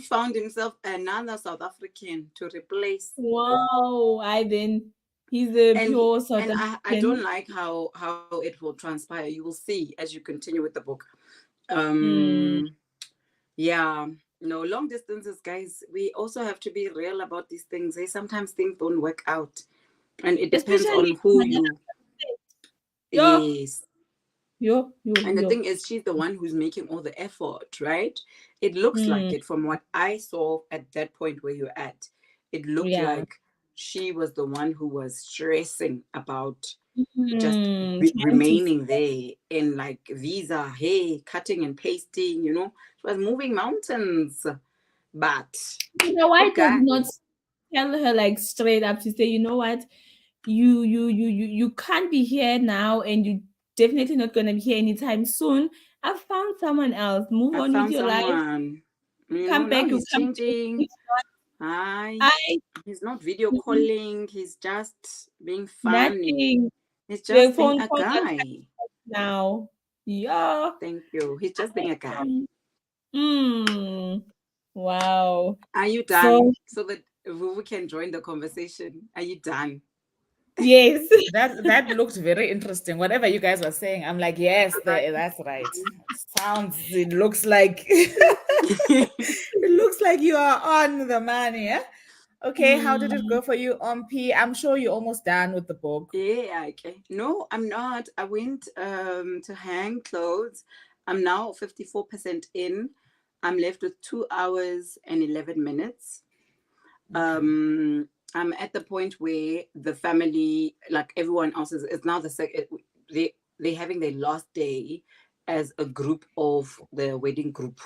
[SPEAKER 1] found himself another South African to replace.
[SPEAKER 3] Wow. I then he's a pure South
[SPEAKER 1] and
[SPEAKER 3] African.
[SPEAKER 1] I don't like how it will transpire. You will see as you continue with the book. Yeah, no, long distances, guys. We also have to be real about these things. Sometimes things don't work out, and it depends on
[SPEAKER 3] Especially
[SPEAKER 1] who you. Yes. And the
[SPEAKER 3] yo.
[SPEAKER 1] thing is, she's the one who's making all the effort, right? It looks like it from what I saw at that point where you're at. It looked
[SPEAKER 3] Yeah.
[SPEAKER 1] like she was the one who was stressing about just
[SPEAKER 3] Trying to
[SPEAKER 1] remaining there in like visa, hey, cutting and pasting, she was moving mountains. But
[SPEAKER 3] You know why does
[SPEAKER 1] okay,
[SPEAKER 3] not tell her like straight up to say, you know what, you can't be here now, and you definitely not gonna be here anytime soon. I found someone else. Move
[SPEAKER 1] I
[SPEAKER 3] on with
[SPEAKER 1] found
[SPEAKER 3] your life.
[SPEAKER 1] someone.
[SPEAKER 3] Come
[SPEAKER 1] Now
[SPEAKER 3] back. You
[SPEAKER 1] he's
[SPEAKER 3] come
[SPEAKER 1] changing.
[SPEAKER 3] back.
[SPEAKER 1] He's not video calling. He's just being funny.
[SPEAKER 3] Nothing.
[SPEAKER 1] He's
[SPEAKER 3] The
[SPEAKER 1] just being
[SPEAKER 3] phone
[SPEAKER 1] a
[SPEAKER 3] calls are
[SPEAKER 1] guy.
[SPEAKER 3] now. Yeah.
[SPEAKER 1] Thank you. He's just being a guy.
[SPEAKER 3] Wow.
[SPEAKER 1] Are you
[SPEAKER 3] So
[SPEAKER 1] done? So that Vuvu can join the conversation. Are you done?
[SPEAKER 3] yes.
[SPEAKER 4] That looked very interesting. Whatever you guys were saying, I'm like, yes, that's right. It looks like it looks like you are on the money. Yeah? Okay, how did it go for you, Ompi? I'm sure you're almost done with the book.
[SPEAKER 1] Yeah, okay. No, I'm not. I went to hang clothes. I'm now 54% in. I'm left with 2 hours and 11 minutes. I'm at the point where the family, like everyone else, is now the second. They're having their last day as a group of the wedding group,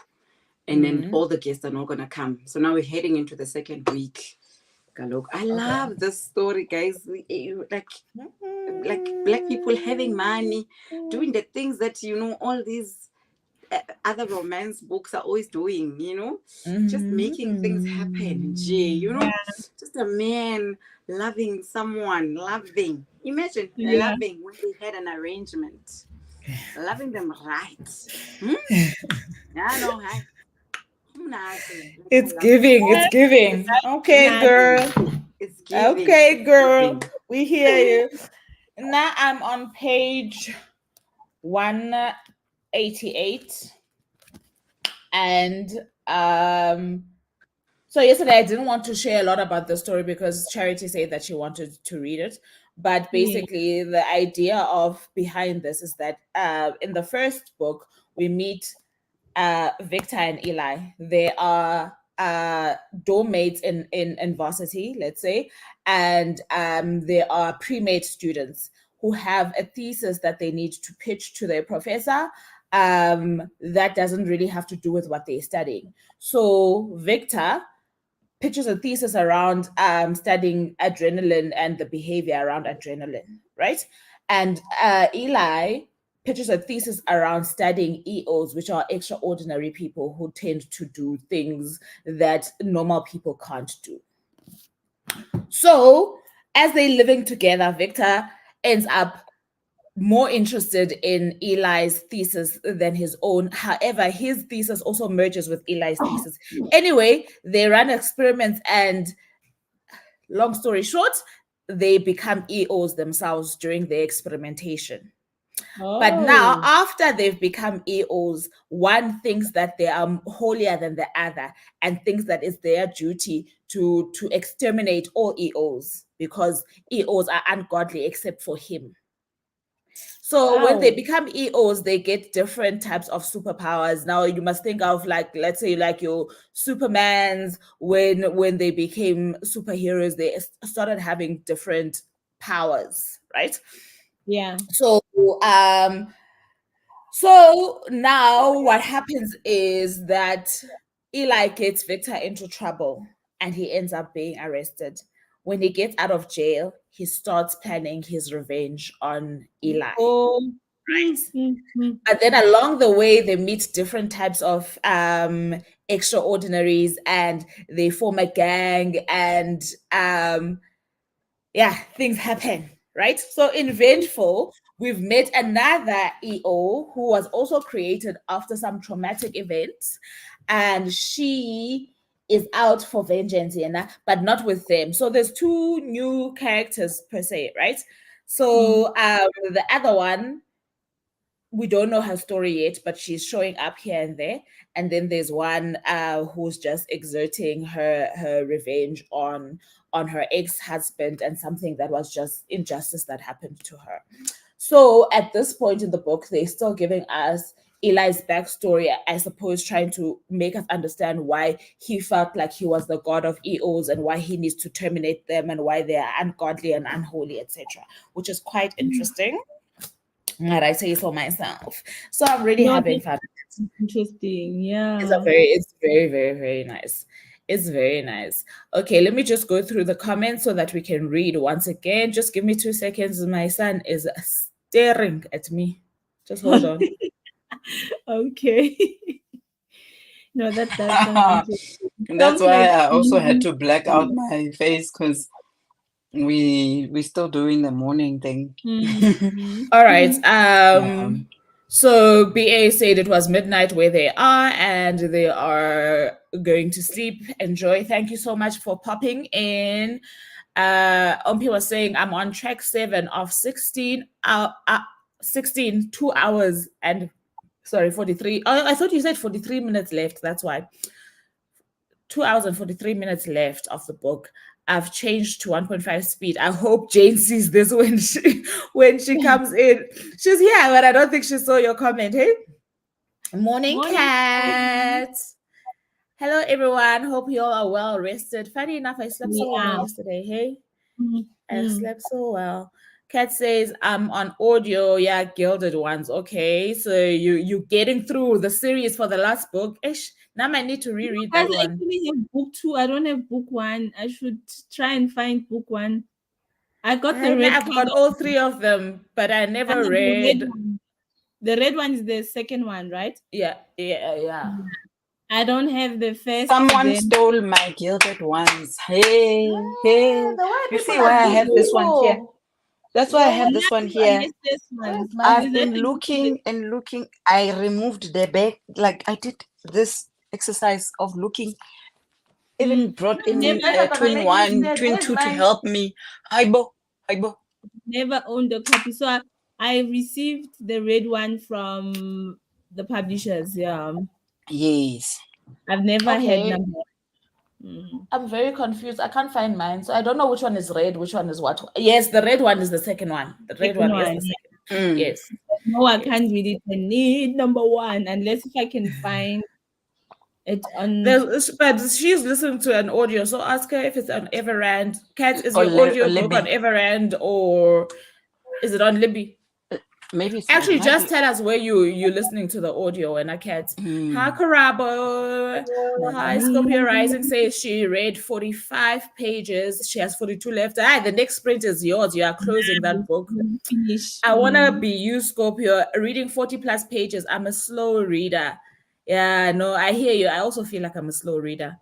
[SPEAKER 1] and then all the guests are not gonna come. So now we're heading into the second week. Look, I love this story, guys. Like black people having money, doing the things that all these other romance books are always doing, just making things happen. Just a man loving someone, loving. Imagine
[SPEAKER 3] Yeah.
[SPEAKER 1] loving when they had an arrangement, loving them right. Yeah, no, hi.
[SPEAKER 4] It's giving. It's giving. Okay, girl.
[SPEAKER 1] It's giving.
[SPEAKER 4] Okay, girl. We hear you. Now I'm on page 188. And so yesterday I didn't want to share a lot about the story because Charity said that she wanted to read it. But basically, the idea of behind this is that in the first book, we meet Victor and Eli. They are dorm mates in varsity, let's say, and they are pre-med students who have a thesis that they need to pitch to their professor that doesn't really have to do with what they're studying. So Victor pitches a thesis around studying adrenaline and the behavior around adrenaline, right? And Eli pitches a thesis around studying EOs, which are extraordinary people who tend to do things that normal people can't do. So, as they're living together, Victor ends up more interested in Eli's thesis than his own. However, his thesis also merges with Eli's thesis. Anyway, they run experiments, and long story short, they become EOs themselves during their experimentation. But now, after they've become EOs, one thinks that they are holier than the other and thinks that it's their duty to exterminate all EOs because EOs are ungodly except for him. So when they become EOs, they get different types of superpowers. Now you must think of, like, let's say, like your Supermans. When they became superheroes, they started having different powers, right?
[SPEAKER 3] Yeah.
[SPEAKER 4] So so now what happens is that Eli gets Victor into trouble and he ends up being arrested. When he gets out of jail, he starts planning his revenge on Eli. But then along the way, they meet different types of extraordinaries and they form a gang, and things happen, right? So in Vengeful, we've met another EO who was also created after some traumatic events, and she is out for vengeance, but not with them. So there's two new characters per se, right? So the other one, we don't know her story yet, but she's showing up here and there. And then there's one who's just exerting her revenge on her ex-husband and something that was just injustice that happened to her. So at this point in the book, they're still giving us Eli's backstory, I suppose, trying to make us understand why he felt like he was the god of EOs and why he needs to terminate them and why they are ungodly and unholy, etc., which is quite interesting. Might I say so myself? So I'm really having fun.
[SPEAKER 3] Interesting, yeah.
[SPEAKER 4] It's very, very, very nice. It's very nice. Okay, let me just go through the comments so that we can read once again. Just give me 2 seconds. My son is staring at me. Just hold on.
[SPEAKER 3] Okay. No, that's
[SPEAKER 1] that's why I also had to black out my face because we still doing the morning thing.
[SPEAKER 4] All right. So BA said it was midnight where they are and they are going to sleep. Enjoy. Thank you so much for popping in. Ompi was saying I'm on track 7 of 16 2 hours and 43. Oh, I thought you said 43 minutes left. That's why. 2 hours and 43 minutes left of the book. I've changed to 1.5 speed. I hope Jane sees this when she comes in. She's here, but I don't think she saw your comment. Hey, morning, Cat. Hello, everyone. Hope you all are well rested. Funny enough, I slept so well yesterday. Hey, I slept so well. Kat says I'm on audio. Yeah, Gilded Ones. Okay, so you getting through the series for the last book. Ish. Now I need to reread that one.
[SPEAKER 3] I actually have book 2. I don't have book 1. I should try and find book 1. I got the red.
[SPEAKER 4] I've got all 3 of them, but I never read.
[SPEAKER 3] The red one is the second one, right?
[SPEAKER 4] Yeah.
[SPEAKER 3] I don't have the first.
[SPEAKER 1] Someone stole my Gilded Ones. Hey. You see why I have this one here? That's why I have this one here. I've been looking and looking. I removed the back. Like I did this exercise of looking. Even brought in twin 1, twin 2 to help me. Aibo.
[SPEAKER 3] Never owned a copy. So I received the red one from the publishers. Yeah.
[SPEAKER 1] Yes.
[SPEAKER 3] I've never had number.
[SPEAKER 4] I'm very confused. I can't find mine. So I don't know which one is red, which one is what. Yes, the red one is the second one. The red one is the second. Yes.
[SPEAKER 3] No, I can't read it. I need number 1 unless if I can find it on.
[SPEAKER 4] But she's listening to an audio, so ask her if it's on Everand. Kat, is your audio book on Everand or is it on Libby?
[SPEAKER 1] Maybe it's
[SPEAKER 4] actually just tell us where you're listening to the audio. And Kat. Hi, Karabo. Hi, Scorpio Rising says she read 45 pages. She has 42 left. The next sprint is yours. You are closing that book. I want to be you, Scorpio, reading 40 plus pages. I'm a slow reader. Yeah, no, I hear you. I also feel like I'm a slow reader.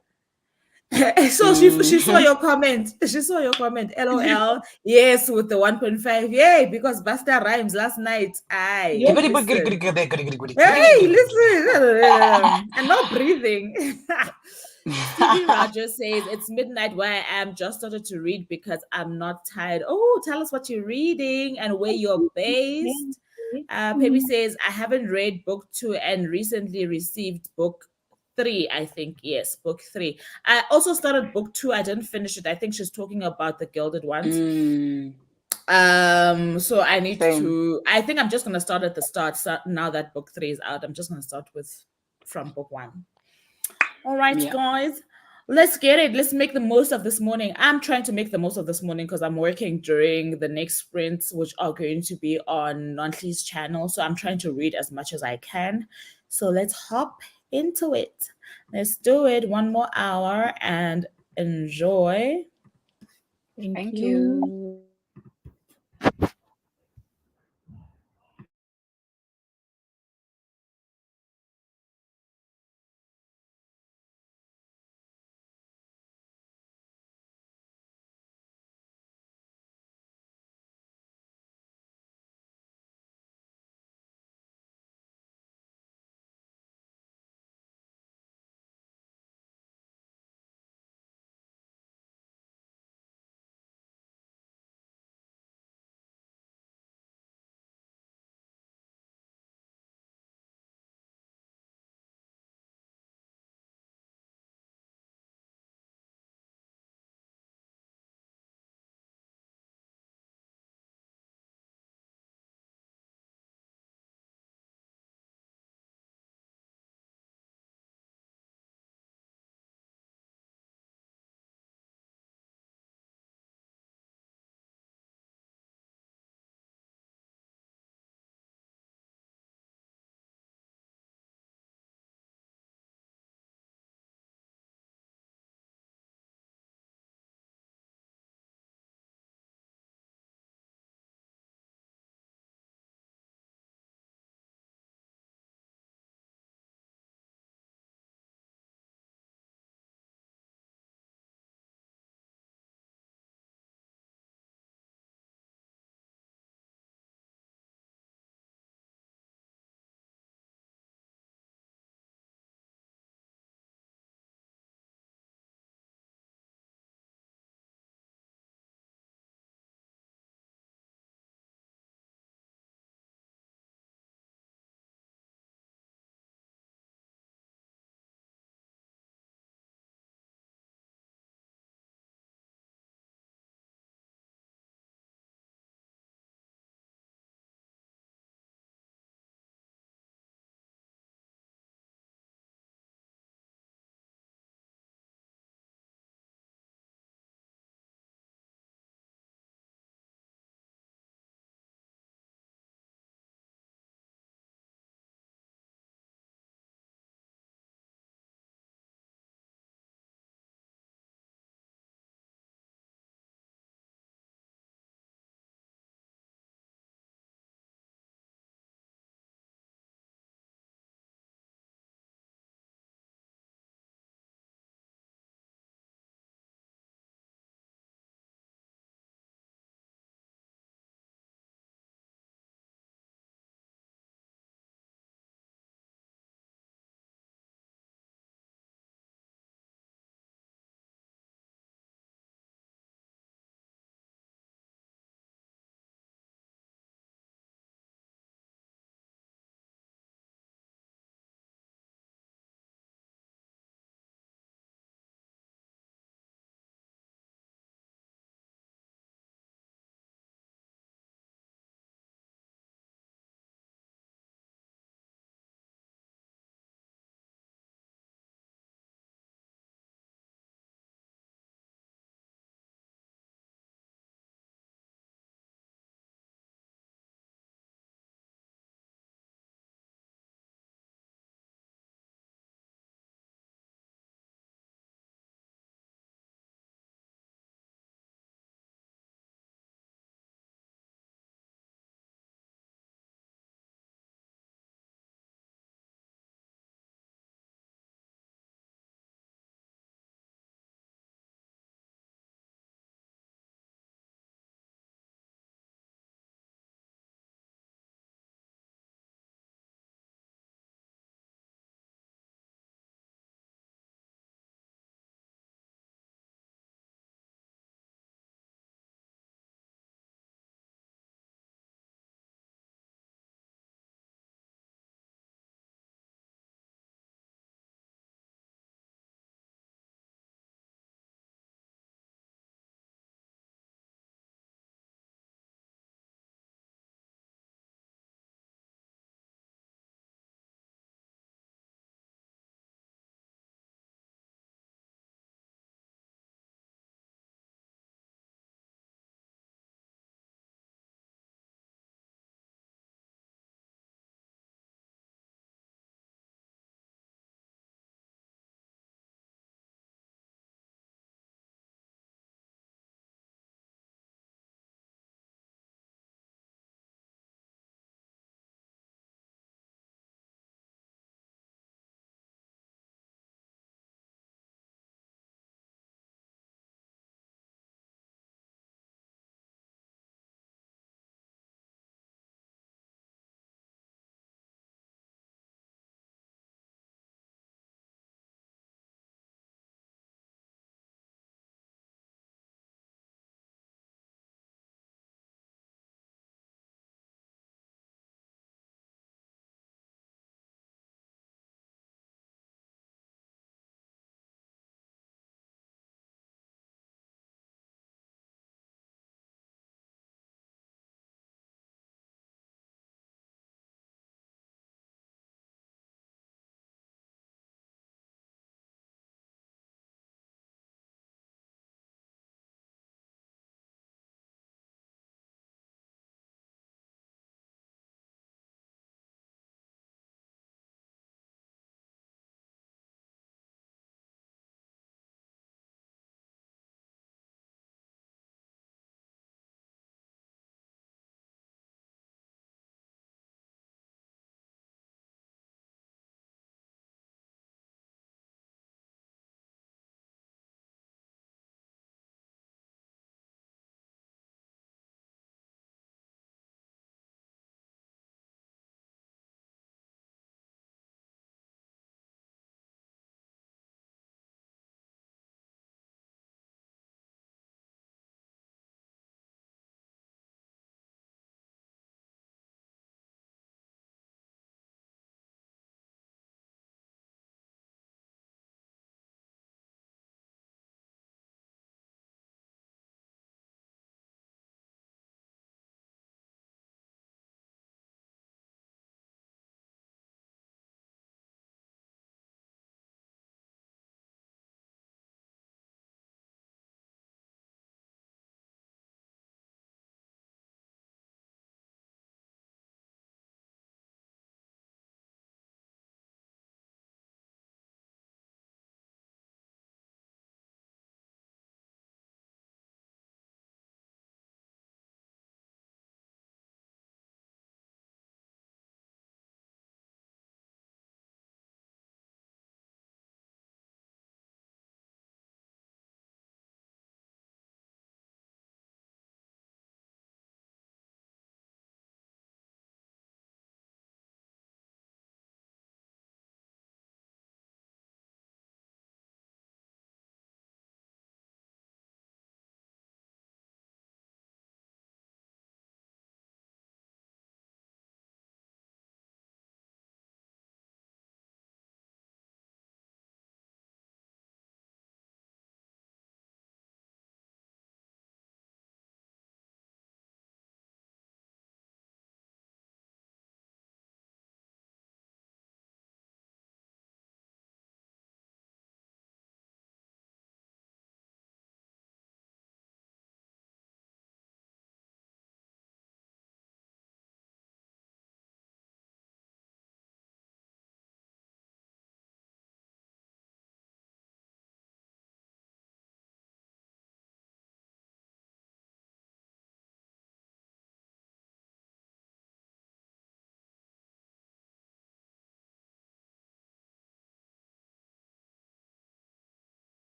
[SPEAKER 4] So she saw your comment. She saw your comment. LOL. Yes, with the 1.5. Yay, because Basta rhymes last night. Aye,
[SPEAKER 3] Yes.
[SPEAKER 4] listen. Hey, listen. And no breathing. Stevie Rogers says it's midnight where I am. Just started to read because I'm not tired. Oh, tell us what you're reading and where you're based. Pebby says I haven't read book 2 and recently received book 3. I think yes, book 3. I also started book 2. I didn't finish it. I think she's talking about the Gilded Ones. So I need
[SPEAKER 1] Same.
[SPEAKER 4] I think I'm just gonna start at the start. So now that book 3 is out, I'm just gonna start from book 1. All right,
[SPEAKER 1] Yeah.
[SPEAKER 4] guys, let's get it. Let's make the most of this morning. I'm trying to make the most of this morning because I'm working during the next sprints, which are going to be on Nonhly's channel. So I'm trying to read as much as I can. So let's hop into it. Let's do it. 1 more hour and enjoy.
[SPEAKER 1] Thank you.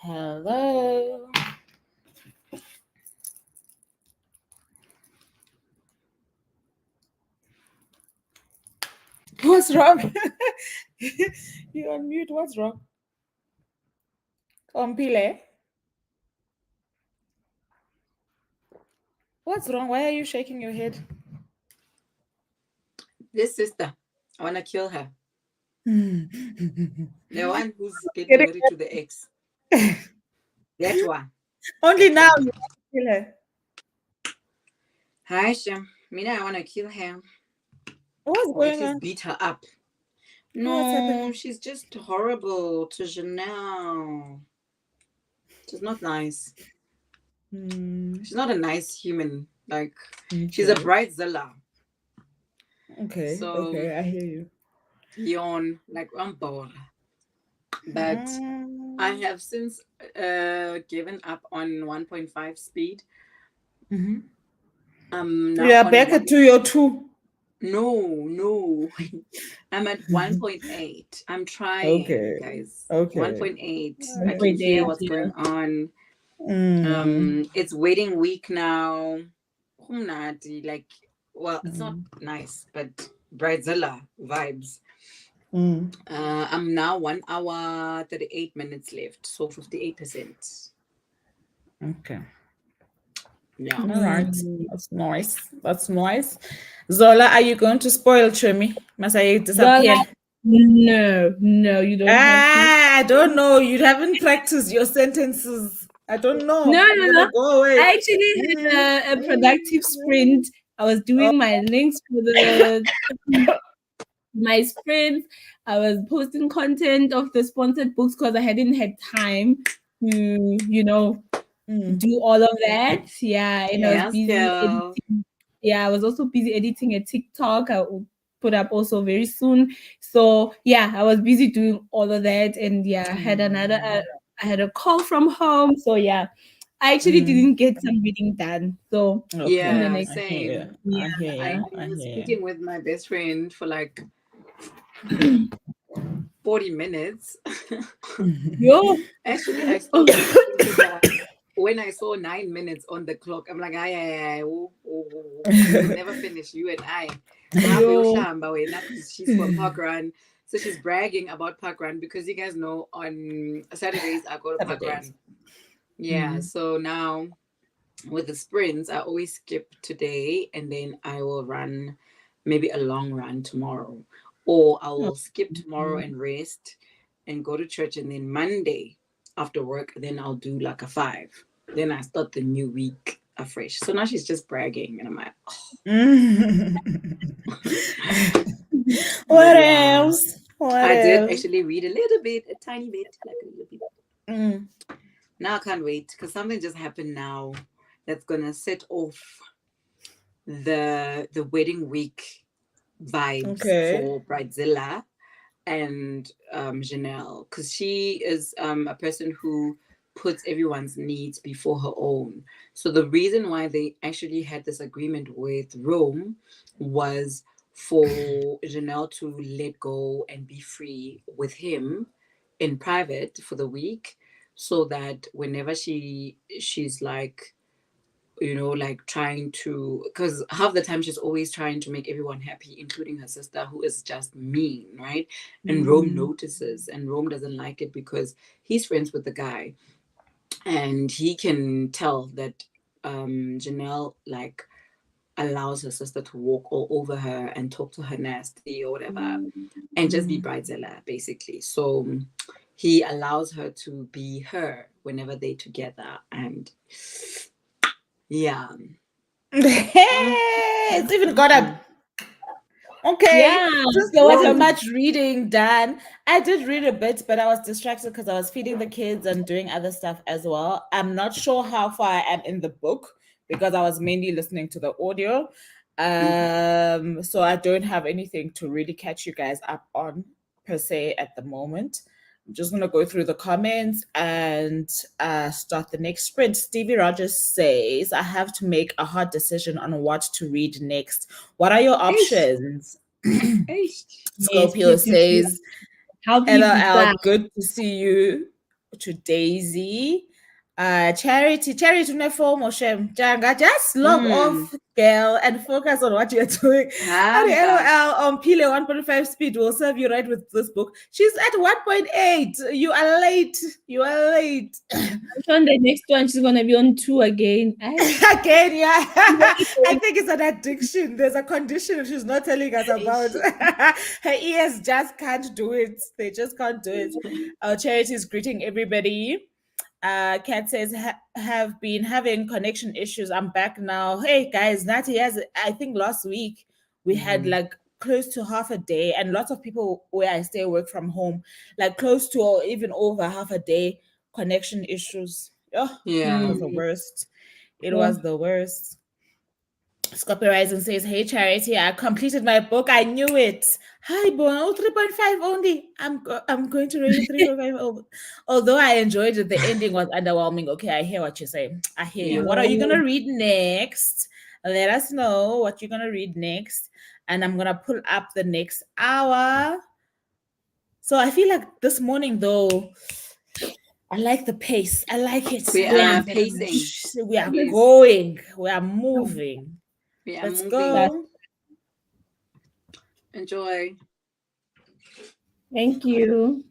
[SPEAKER 4] Hello. What's wrong? You're on mute. What's wrong? Ompile. What's wrong? Why are you shaking your head?
[SPEAKER 1] This sister, I want to kill her. The one who's getting married to the ex. That one.
[SPEAKER 4] Only now you want to kill her.
[SPEAKER 1] Hi, Shem. Mina, I want to kill her.
[SPEAKER 4] What's
[SPEAKER 1] Or at
[SPEAKER 4] going
[SPEAKER 1] least
[SPEAKER 4] on?
[SPEAKER 1] beat her up.
[SPEAKER 4] What's
[SPEAKER 1] No,
[SPEAKER 4] happening?
[SPEAKER 1] she's just horrible to Janelle. She's not nice. She's not a nice human. Like, she's a bridezilla.
[SPEAKER 4] Okay,
[SPEAKER 1] So,
[SPEAKER 4] okay, I hear you.
[SPEAKER 1] yawn, like, I'm bored. But I have since given up on 1.5 speed. Now
[SPEAKER 4] You are
[SPEAKER 1] on
[SPEAKER 4] back to your 2.
[SPEAKER 1] No. I'm at 1.8. I'm trying,
[SPEAKER 4] Okay.
[SPEAKER 1] guys.
[SPEAKER 4] Okay.
[SPEAKER 1] 1.8. I can hear what's going on. It's wedding week now. Like, well, it's not nice, but bridezilla vibes. I'm now 1 hour 38 minutes left, so 58%.
[SPEAKER 4] Okay.
[SPEAKER 1] Yeah.
[SPEAKER 4] All right. That's nice. That's nice. Zola, are you going to spoil Chumi? Must I disappear?
[SPEAKER 3] Zola, no, you don't have to.
[SPEAKER 4] I don't know. You haven't practiced your sentences. I don't know.
[SPEAKER 3] No.
[SPEAKER 4] Go away.
[SPEAKER 3] I actually had a productive sprint. I was doing my links for my sprints. I was posting content of the sponsored books because I hadn't had time to, do all of that. Yeah, and I was busy editing. Yeah, I was also busy editing a TikTok. I will put up also very soon. So yeah, I was busy doing all of that, and yeah, I had I had a call from home. So yeah, I actually didn't get some reading done. So
[SPEAKER 1] yeah, same.
[SPEAKER 4] I hear
[SPEAKER 1] I was speaking with my best friend for like 40 minutes.
[SPEAKER 3] Yo.
[SPEAKER 1] Actually, I stopped speaking to her when I saw 9 minutes on the clock. I'm like, we'll never finish, you and I. She's from Parkrun. So she's bragging about Parkrun because you guys know on Saturdays I go to Parkrun. Yeah, so now with the sprints, I always skip today and then I will run maybe a long run tomorrow. Or I will skip tomorrow and rest and go to church, and then Monday after work, then I'll do like a 5. Then I start the new week afresh. So now she's just bragging, and I'm like,
[SPEAKER 4] What else?
[SPEAKER 1] I did actually read a little bit, a tiny bit, like a little bit. Now I can't wait because something just happened now that's gonna set off the wedding week vibes for Bridezilla and Janelle, because she is a person who puts everyone's needs before her own. So the reason why they actually had this agreement with Rome was for Janelle to let go and be free with him in private for the week, so that whenever she's like, like trying to, because half the time she's always trying to make everyone happy, including her sister, who is just mean, right? And Rome notices, and Rome doesn't like it because he's friends with the guy, and he can tell that Janelle like allows her sister to walk all over her and talk to her nasty or whatever, and just be bridezilla basically. So he allows her to be her whenever they're together, and yeah.
[SPEAKER 4] It's even got a Since there wasn't much reading done, I did read a bit, but I was distracted because I was feeding the kids and doing other stuff as well. I'm not sure how far I am in the book because I was mainly listening to the audio. So I don't have anything to really catch you guys up on per se at the moment. I'm just going to go through the comments and start the next sprint. Stevie Rogers says, I have to make a hard decision on what to read next. What are your options? Scorpio says, LOL, good to see you. to Daisy. Charity uneform or shem. Janga, just log off, girl, and focus on what you're doing. And LOL on Pile 1.5 speed will serve you right with this book. She's at 1.8. You are late. You are late.
[SPEAKER 3] I'm sure the next one she's gonna be on 2 again.
[SPEAKER 4] Again, yeah. I think it's an addiction. There's a condition she's not telling us about. Her ears just can't do it. They just can't do it. Charity is greeting everybody. Kat says, have been having connection issues. I'm back now. Hey guys, Natty has, I think last week we had like close to half a day, and lots of people where I stay work from home, like close to or even over half a day connection issues. Oh, it was the worst. It was the worst. Scorpio Rising says, hey Charity, I completed my book. I knew it. Hi, Bono, 3.5 only. I'm going to rate it 3.5. Although I enjoyed it, the ending was underwhelming. Okay, I hear what you're saying. I hear you. What are you gonna read next? Let us know what you're gonna read next. And I'm gonna pull up the next hour. So I feel like this morning though, I like the pace. I like it.
[SPEAKER 1] We are pacing.
[SPEAKER 4] We are going. We are moving. Let's go.
[SPEAKER 5] Enjoy.
[SPEAKER 3] Thank you.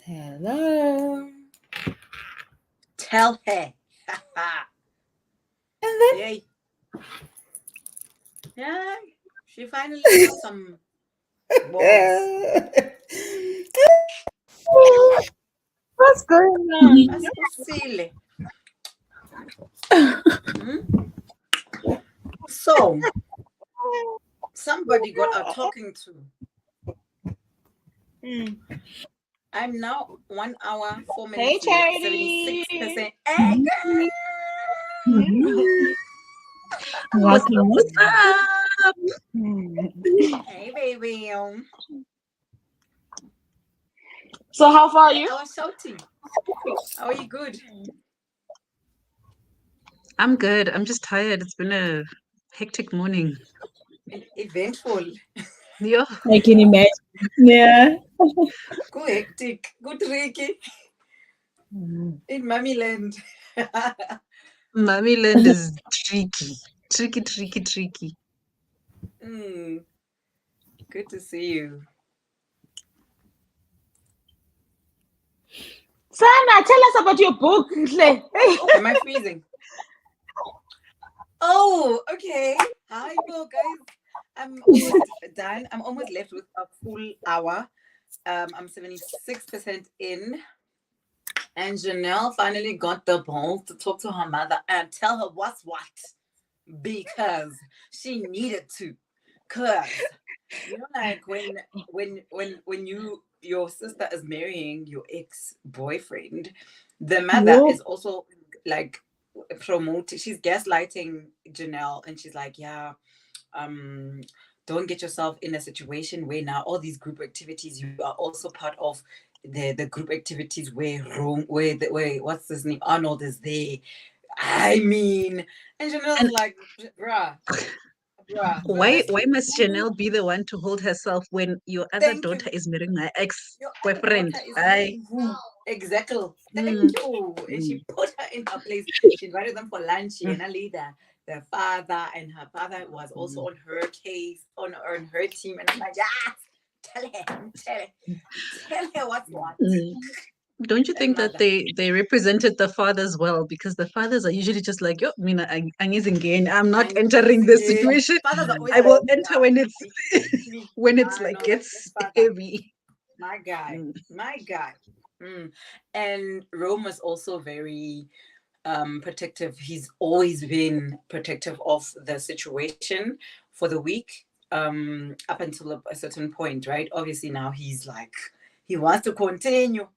[SPEAKER 4] Hello.
[SPEAKER 1] Tell her.
[SPEAKER 4] And then
[SPEAKER 1] Yay. Yeah, she finally got some balls.
[SPEAKER 2] What's going on?
[SPEAKER 1] That's so silly. So, somebody got a talking to. I'm now 1 hour, 4
[SPEAKER 2] Hey,
[SPEAKER 1] minutes late,
[SPEAKER 2] Charity.
[SPEAKER 1] 76%. Hey,
[SPEAKER 3] Welcome.
[SPEAKER 5] What's up?
[SPEAKER 1] hey, baby.
[SPEAKER 2] So how far are you?
[SPEAKER 1] I was shouting. How are you? Good.
[SPEAKER 5] I'm good. I'm just tired. It's been a hectic morning.
[SPEAKER 1] Eventful.
[SPEAKER 5] Yeah.
[SPEAKER 3] I can imagine. Yeah.
[SPEAKER 1] Go hectic. Go tricky. In Mommy Land.
[SPEAKER 5] Mommy land is tricky. Tricky.
[SPEAKER 1] Good to see you.
[SPEAKER 2] Sana, tell us about your book.
[SPEAKER 1] Am I freezing? Oh, okay. Hi, well, guys. I'm almost done. I'm almost left with a full hour. I'm 76% in. And Janelle finally got the balls to talk to her mother and tell her what's what. Because she needed to. Cause you know, like when your sister is marrying your ex-boyfriend, the mother is also like promoting, she's gaslighting Janelle, and she's like, yeah, don't get yourself in a situation where now all these group activities, you are also part of the group activities where where what's his name, Arnold is there. I mean, and Janelle's like, bruh.
[SPEAKER 5] Why must Janelle be the one to hold herself when your other daughter is marrying my ex-boyfriend?
[SPEAKER 1] Exactly. Thank you. And she put her in her place. She invited them for lunch. And the father, and her father was also on her case, on her team. And I'm like, yes, tell her what's what.
[SPEAKER 5] Don't you think that they represented the fathers well? Because the fathers are usually just like, yo, Mina, I'm not entering this situation. I will enter when it's like gets heavy.
[SPEAKER 1] My guy. And Rome was also very protective. He's always been protective of the situation for the week, up until a certain point, right? Obviously now he's like, he wants to continue.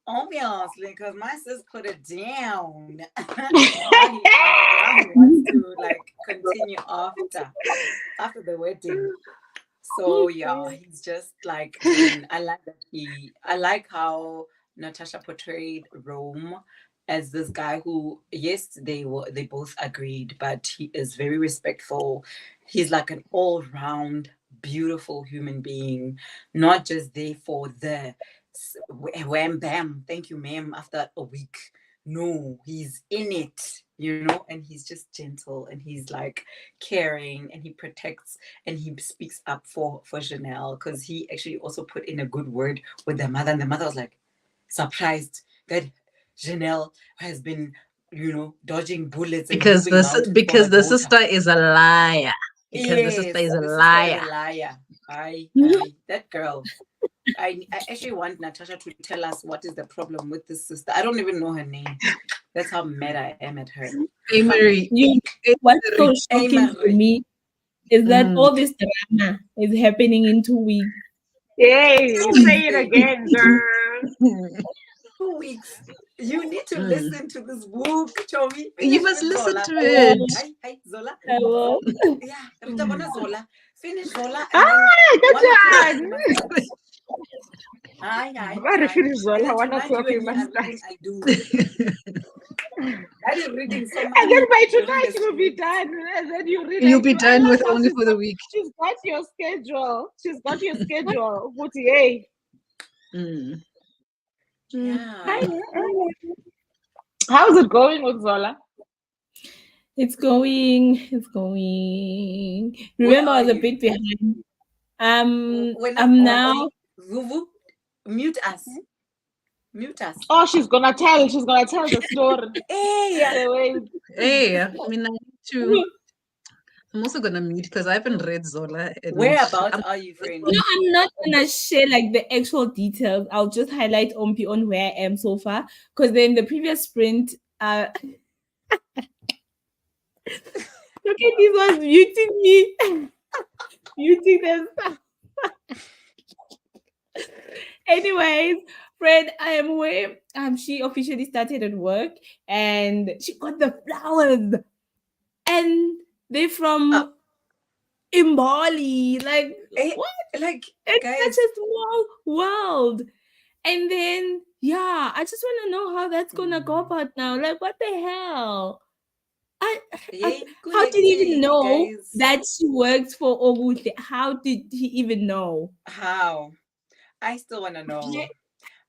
[SPEAKER 1] Obviously, because my sis put it down. now he wants to like continue after the wedding. So yeah, he's just like, I like how Natasha portrayed Rome as this guy who, yes, they both agreed, but he is very respectful. He's like an all-round beautiful human being, not just there for the wham bam, thank you ma'am, after a week. No, he's in it, and he's just gentle, and he's like caring, and he protects, and he speaks up for Janelle, because he actually also put in a good word with the mother, and the mother was like surprised that Janelle has been, dodging bullets
[SPEAKER 5] because the sister is a liar. The sister is a liar.
[SPEAKER 1] That girl. I actually want Natasha to tell us what is the problem with this sister. I don't even know her name. That's how mad I am at her.
[SPEAKER 5] Hey, Mary.
[SPEAKER 3] What's so shocking for me is that all this drama is happening in 2 weeks.
[SPEAKER 2] Yay, say it again, girl.
[SPEAKER 1] 2 weeks. You need to listen to this book, Chomi.
[SPEAKER 5] You must listen to it.
[SPEAKER 1] Hi, Zola.
[SPEAKER 3] I will.
[SPEAKER 1] Yeah, Rita Bona Zola. Finish Zola.
[SPEAKER 2] Good one.
[SPEAKER 1] Hi.
[SPEAKER 2] Finish Zola. 1 o'clock you must start.
[SPEAKER 1] I do. I did reading so much.
[SPEAKER 2] And then by tonight you'll be done. And then
[SPEAKER 5] you'll be done with only for the week.
[SPEAKER 2] She's got your schedule. But yay.
[SPEAKER 1] Yeah.
[SPEAKER 2] How's it going with Zola?
[SPEAKER 3] It's going. Remember, I was a bit behind. I'm now.
[SPEAKER 1] Vuvu, mute us. Mute us.
[SPEAKER 2] Oh, she's gonna tell the story.
[SPEAKER 5] Hey, I mean, I'm also gonna mute because I haven't read Zola. And
[SPEAKER 1] Whereabouts are you, friend?
[SPEAKER 3] No, I'm not gonna share like the actual details. I'll just highlight on where I am so far. Because then the previous sprint, look at these ones muting me, muting them. Anyways, friend, I am where she officially started at work and she got the flowers, and they're from Imbali. Like what?
[SPEAKER 1] Like
[SPEAKER 3] It's
[SPEAKER 1] guys,
[SPEAKER 3] such a small world. And then, yeah, I just want to know how that's gonna go about now. Like, what the hell? How did he even know that she works for Ogutle? How did he even know?
[SPEAKER 1] How? I still want to know.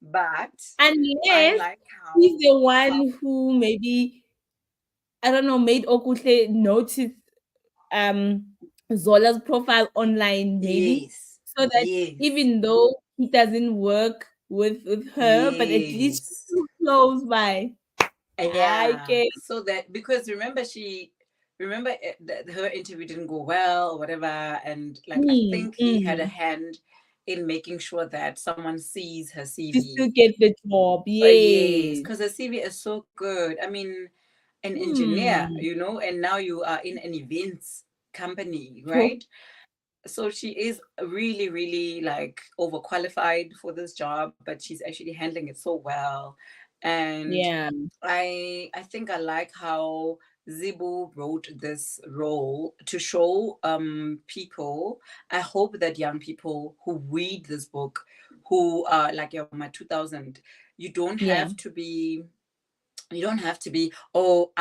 [SPEAKER 1] But
[SPEAKER 3] unless
[SPEAKER 1] like how
[SPEAKER 3] he's the one who maybe, I don't know, made Ogutle notice Zola's profile online, maybe.
[SPEAKER 1] Yes.
[SPEAKER 3] So that even though he doesn't work with her, but at least she's too close by.
[SPEAKER 1] Yeah. So that, because remember her interview didn't go well or whatever, and like I think he had a hand in making sure that someone sees her CV.
[SPEAKER 3] To still get the job, yes.
[SPEAKER 1] Because her CV is so good. I mean, an engineer, you know, and now you are in an events company, right? So she is really, really like overqualified for this job, but she's actually handling it so well. And I think I like how Zibu wrote this role to show people. I hope that young people who read this book, who are like my 2000, you don't have to be, oh,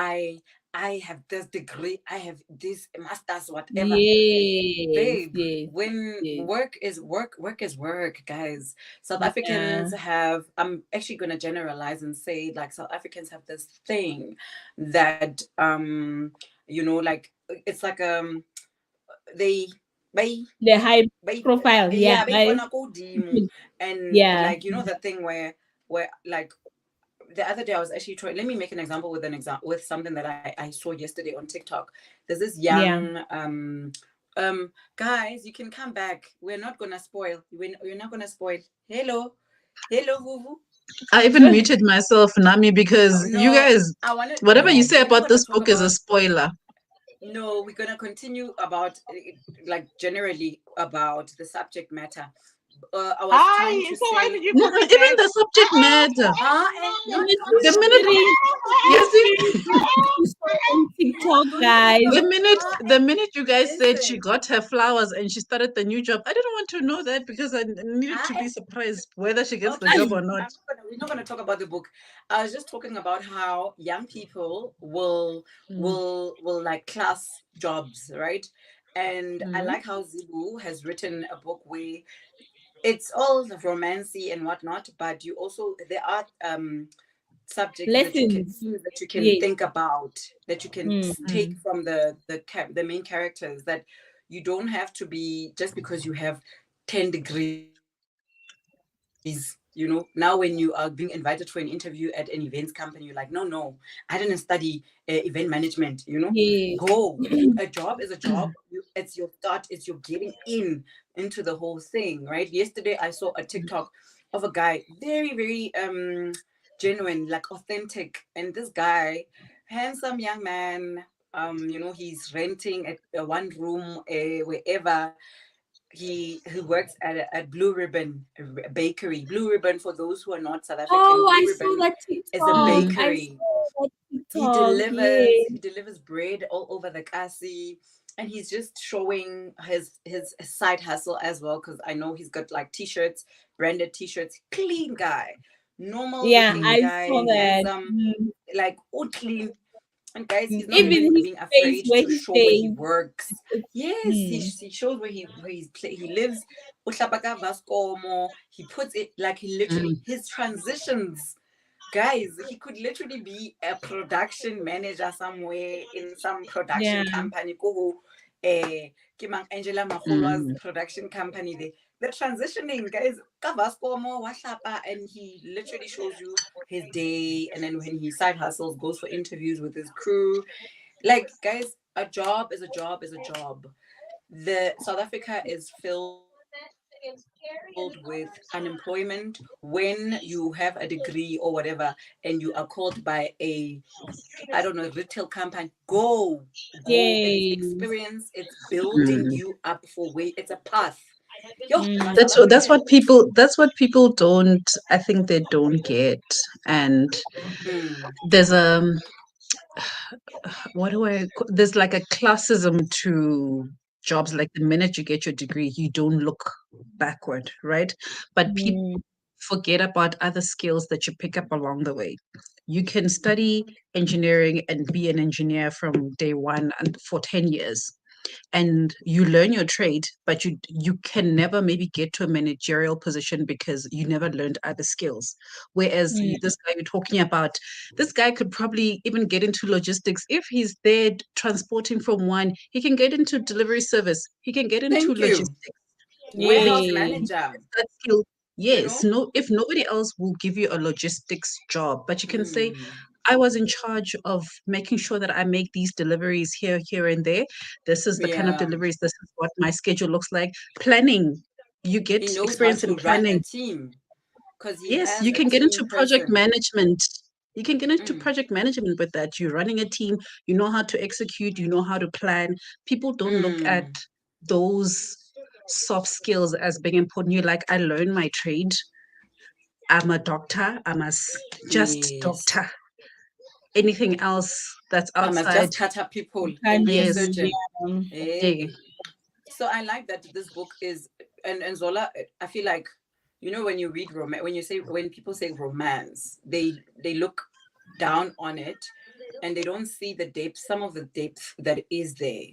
[SPEAKER 1] I have this degree, I have this master's, whatever. Babe, when work is work is work, guys. South Africans have, I'm actually going to generalize and say, like, South Africans have this thing that you know, like it's like they
[SPEAKER 3] the high profile,
[SPEAKER 1] and like, you know, that thing where like the other day I was actually trying, let me make an example with something that I saw yesterday on TikTok. There's this young guys, you can come back, we're not gonna spoil, we're not gonna spoil. Hello Vuvu.
[SPEAKER 5] I even muted myself, Nami, because you guys, whatever you say about this book is a spoiler.
[SPEAKER 1] No, we're gonna continue about like generally about the subject matter. I was trying to say,
[SPEAKER 2] why did you
[SPEAKER 5] even the subject matter. The minute,
[SPEAKER 3] TikTok, guys.
[SPEAKER 5] The minute you guys said she got her flowers and she started the new job, I didn't want to know that because I needed to be surprised whether she gets the job or not.
[SPEAKER 1] We're not going to talk about the book. I was just talking about how young people will like class jobs, right? And I like how Zibu has written a book where it's all romancy and whatnot, but you also, there are subjects
[SPEAKER 3] lessons
[SPEAKER 1] that you can think about, that you can take from the main characters, that you don't have to be, just because you have 10 degrees, you know, now when you are being invited for an interview at an events company, you're like, no, I didn't study event management, you know. Go. A job is a job. It's your start, it's your getting into the whole thing, right? Yesterday I saw a TikTok of a guy, very, very genuine, like authentic, and this guy, handsome young man, you know, he's renting at a one room wherever. He works at Blue Ribbon Bakery. Blue Ribbon, for those who are not South African, Blue
[SPEAKER 3] I
[SPEAKER 1] Ribbon
[SPEAKER 3] saw that TikTok.
[SPEAKER 1] is a bakery. He delivers bread all over the kasi, and he's just showing his side hustle as well, because I know he's got like t-shirts, branded t-shirts. Clean guy, normal looking guy,
[SPEAKER 3] saw that.
[SPEAKER 1] handsome, like all clean. And guys, he's not even being afraid to show where he works. Yes, he shows where he lives. He puts it like, he literally, his transitions, guys, he could literally be a production manager somewhere in some production company. Angela Mahulwa's production company there. the transitioning, guys. Kavaskomo, Washapa, and he literally shows you his day, and then when he side hustles, goes for interviews with his crew. Like, guys, a job is a job is a job. The South Africa is filled with unemployment. When you have a degree or whatever, and you are called by a, I don't know, retail company, go. It is
[SPEAKER 3] Yes.
[SPEAKER 1] experience. It's building you up for way. It's a path. Yo, my
[SPEAKER 3] Mm.
[SPEAKER 1] South
[SPEAKER 5] That's
[SPEAKER 1] African.
[SPEAKER 5] what people don't, I think they don't get. And
[SPEAKER 1] Mm,
[SPEAKER 5] there's there's like a classism to jobs. Like the minute you get your degree, you don't look backward, right? But people
[SPEAKER 3] Mm.
[SPEAKER 5] forget about other skills that you pick up along the way. You can study engineering and be an engineer from day one and for 10 years, and you learn your trade, but you can never maybe get to a managerial position because you never learned other skills. Whereas
[SPEAKER 3] Mm.
[SPEAKER 5] this guy you're talking about, this guy could probably even get into logistics. If he's there transporting from one, he can get into delivery service, he can get into
[SPEAKER 1] thank you.
[SPEAKER 5] logistics.
[SPEAKER 1] Warehouse
[SPEAKER 3] Yes.
[SPEAKER 1] manager.
[SPEAKER 5] That skill.
[SPEAKER 1] You
[SPEAKER 5] Yes,
[SPEAKER 1] know.
[SPEAKER 5] no, if nobody else will give you a logistics job, but you can say,
[SPEAKER 1] Mm,
[SPEAKER 5] I was in charge of making sure that I make these deliveries here, here, and there. This is the kind of
[SPEAKER 1] yeah.
[SPEAKER 5] deliveries. This is what my schedule looks like. Planning. You
[SPEAKER 1] He
[SPEAKER 5] get
[SPEAKER 1] knows how
[SPEAKER 5] experience in
[SPEAKER 1] to run a
[SPEAKER 5] planning.
[SPEAKER 1] team because he
[SPEAKER 5] Yes,
[SPEAKER 1] has
[SPEAKER 5] you
[SPEAKER 1] a
[SPEAKER 5] can get
[SPEAKER 1] team
[SPEAKER 5] into project
[SPEAKER 1] person.
[SPEAKER 5] management. You can get into
[SPEAKER 1] Mm,
[SPEAKER 5] project management with that. You're running a team. You know how to execute. You know how to plan. People don't look at
[SPEAKER 1] mm,
[SPEAKER 5] those soft skills as being important. You're like, I learned my trade. I'm a doctor. Just
[SPEAKER 1] yes.
[SPEAKER 5] doctor. Anything else that's
[SPEAKER 1] I must
[SPEAKER 5] outside,
[SPEAKER 1] just cut up people and
[SPEAKER 3] Can't
[SPEAKER 1] be a
[SPEAKER 5] yes,
[SPEAKER 3] do.
[SPEAKER 1] surgeon.
[SPEAKER 3] Yeah.
[SPEAKER 5] yeah.
[SPEAKER 1] Hey. So I like that this book is, and Zola, I feel like, when you read romance, when people say romance, they look down on it, and they don't see the depth, some of the depth that is there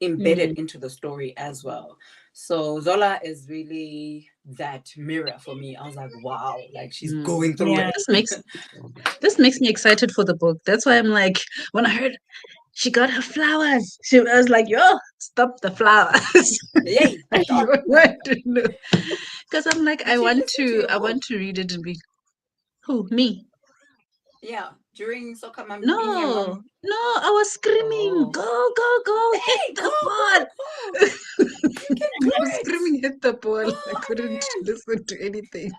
[SPEAKER 1] embedded
[SPEAKER 3] Mm.
[SPEAKER 1] into the story as well. So Zola is really that mirror for me. I was like, wow, like she's
[SPEAKER 5] Mm.
[SPEAKER 1] going through
[SPEAKER 3] Yeah.
[SPEAKER 1] it.
[SPEAKER 5] This makes me excited for the book. That's why I'm like, when I heard she got her flowers, I was like, yo, stop the flowers.
[SPEAKER 1] Yay,
[SPEAKER 5] You
[SPEAKER 1] stop.
[SPEAKER 5] want to know? Because I'm like,
[SPEAKER 1] Did she listen to your
[SPEAKER 5] I want
[SPEAKER 1] book?
[SPEAKER 5] to read it and be, who, me?
[SPEAKER 1] Yeah, during soccer mom being your
[SPEAKER 5] No,
[SPEAKER 1] mom.
[SPEAKER 5] no, I was screaming,
[SPEAKER 1] Oh,
[SPEAKER 5] go, go, go, hit
[SPEAKER 1] hey, go,
[SPEAKER 5] the
[SPEAKER 1] go,
[SPEAKER 5] ball.
[SPEAKER 1] go. You can do
[SPEAKER 5] I was
[SPEAKER 1] it.
[SPEAKER 5] screaming, hit the ball.
[SPEAKER 1] Go
[SPEAKER 5] I couldn't
[SPEAKER 1] on,
[SPEAKER 5] listen to anything.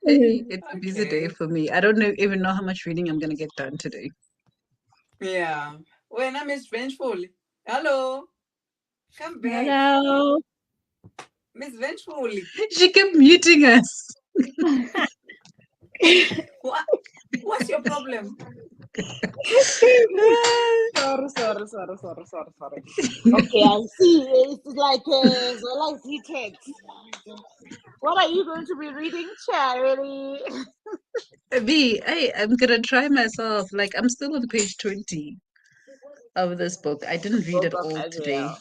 [SPEAKER 5] Hey,
[SPEAKER 3] Mhm.
[SPEAKER 5] it's a
[SPEAKER 1] man.
[SPEAKER 5] busy day
[SPEAKER 1] Okay.
[SPEAKER 5] for me. I don't even know how much reading I'm gonna get done today.
[SPEAKER 1] Yeah. When I Miss Vengeful. Hello. Come back.
[SPEAKER 3] Hello.
[SPEAKER 1] Miss Vengeful.
[SPEAKER 5] She kept muting us.
[SPEAKER 1] What what's your problem?
[SPEAKER 2] Sorry. Okay, I see. It's like Zola is heated. What are you going to be reading, Charity?
[SPEAKER 5] I'm gonna try myself. Like I'm still on page 20 of this book. I didn't read
[SPEAKER 2] Book
[SPEAKER 5] it
[SPEAKER 2] of
[SPEAKER 5] all today.
[SPEAKER 2] Azrael.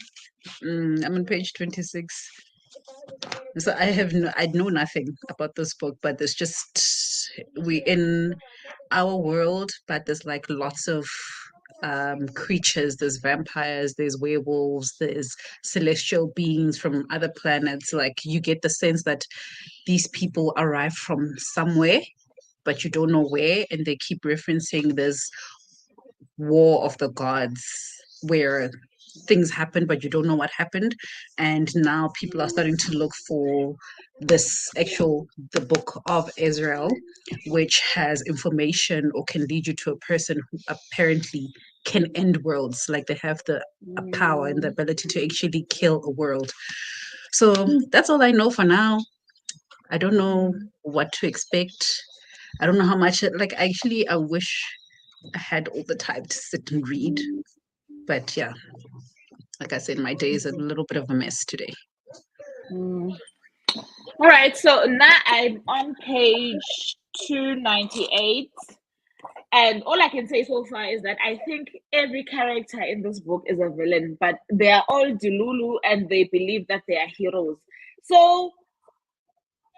[SPEAKER 5] I'm on page 26. So I know nothing about this book, but there's just we in our world, but there's like lots of creatures. There's vampires, there's werewolves, there's celestial beings from other planets. Like you get the sense that these people arrive from somewhere, but you don't know where, and they keep referencing this war of the gods where things happen but you don't know what happened, and now people are starting to look for the book of Israel, which has information or can lead you to a person who apparently can end worlds. Like they have the power and the ability to actually kill a world. So that's all I know for now. I don't know what to expect. I don't know how much, like, actually, I wish I had all the time to sit and read. But yeah, like I said, my day is a little bit of a mess today.
[SPEAKER 2] Mm. All right, so now I'm on page 298. And all I can say so far is that I think every character in this book is a villain, but they are all Delulu and they believe that they are heroes. So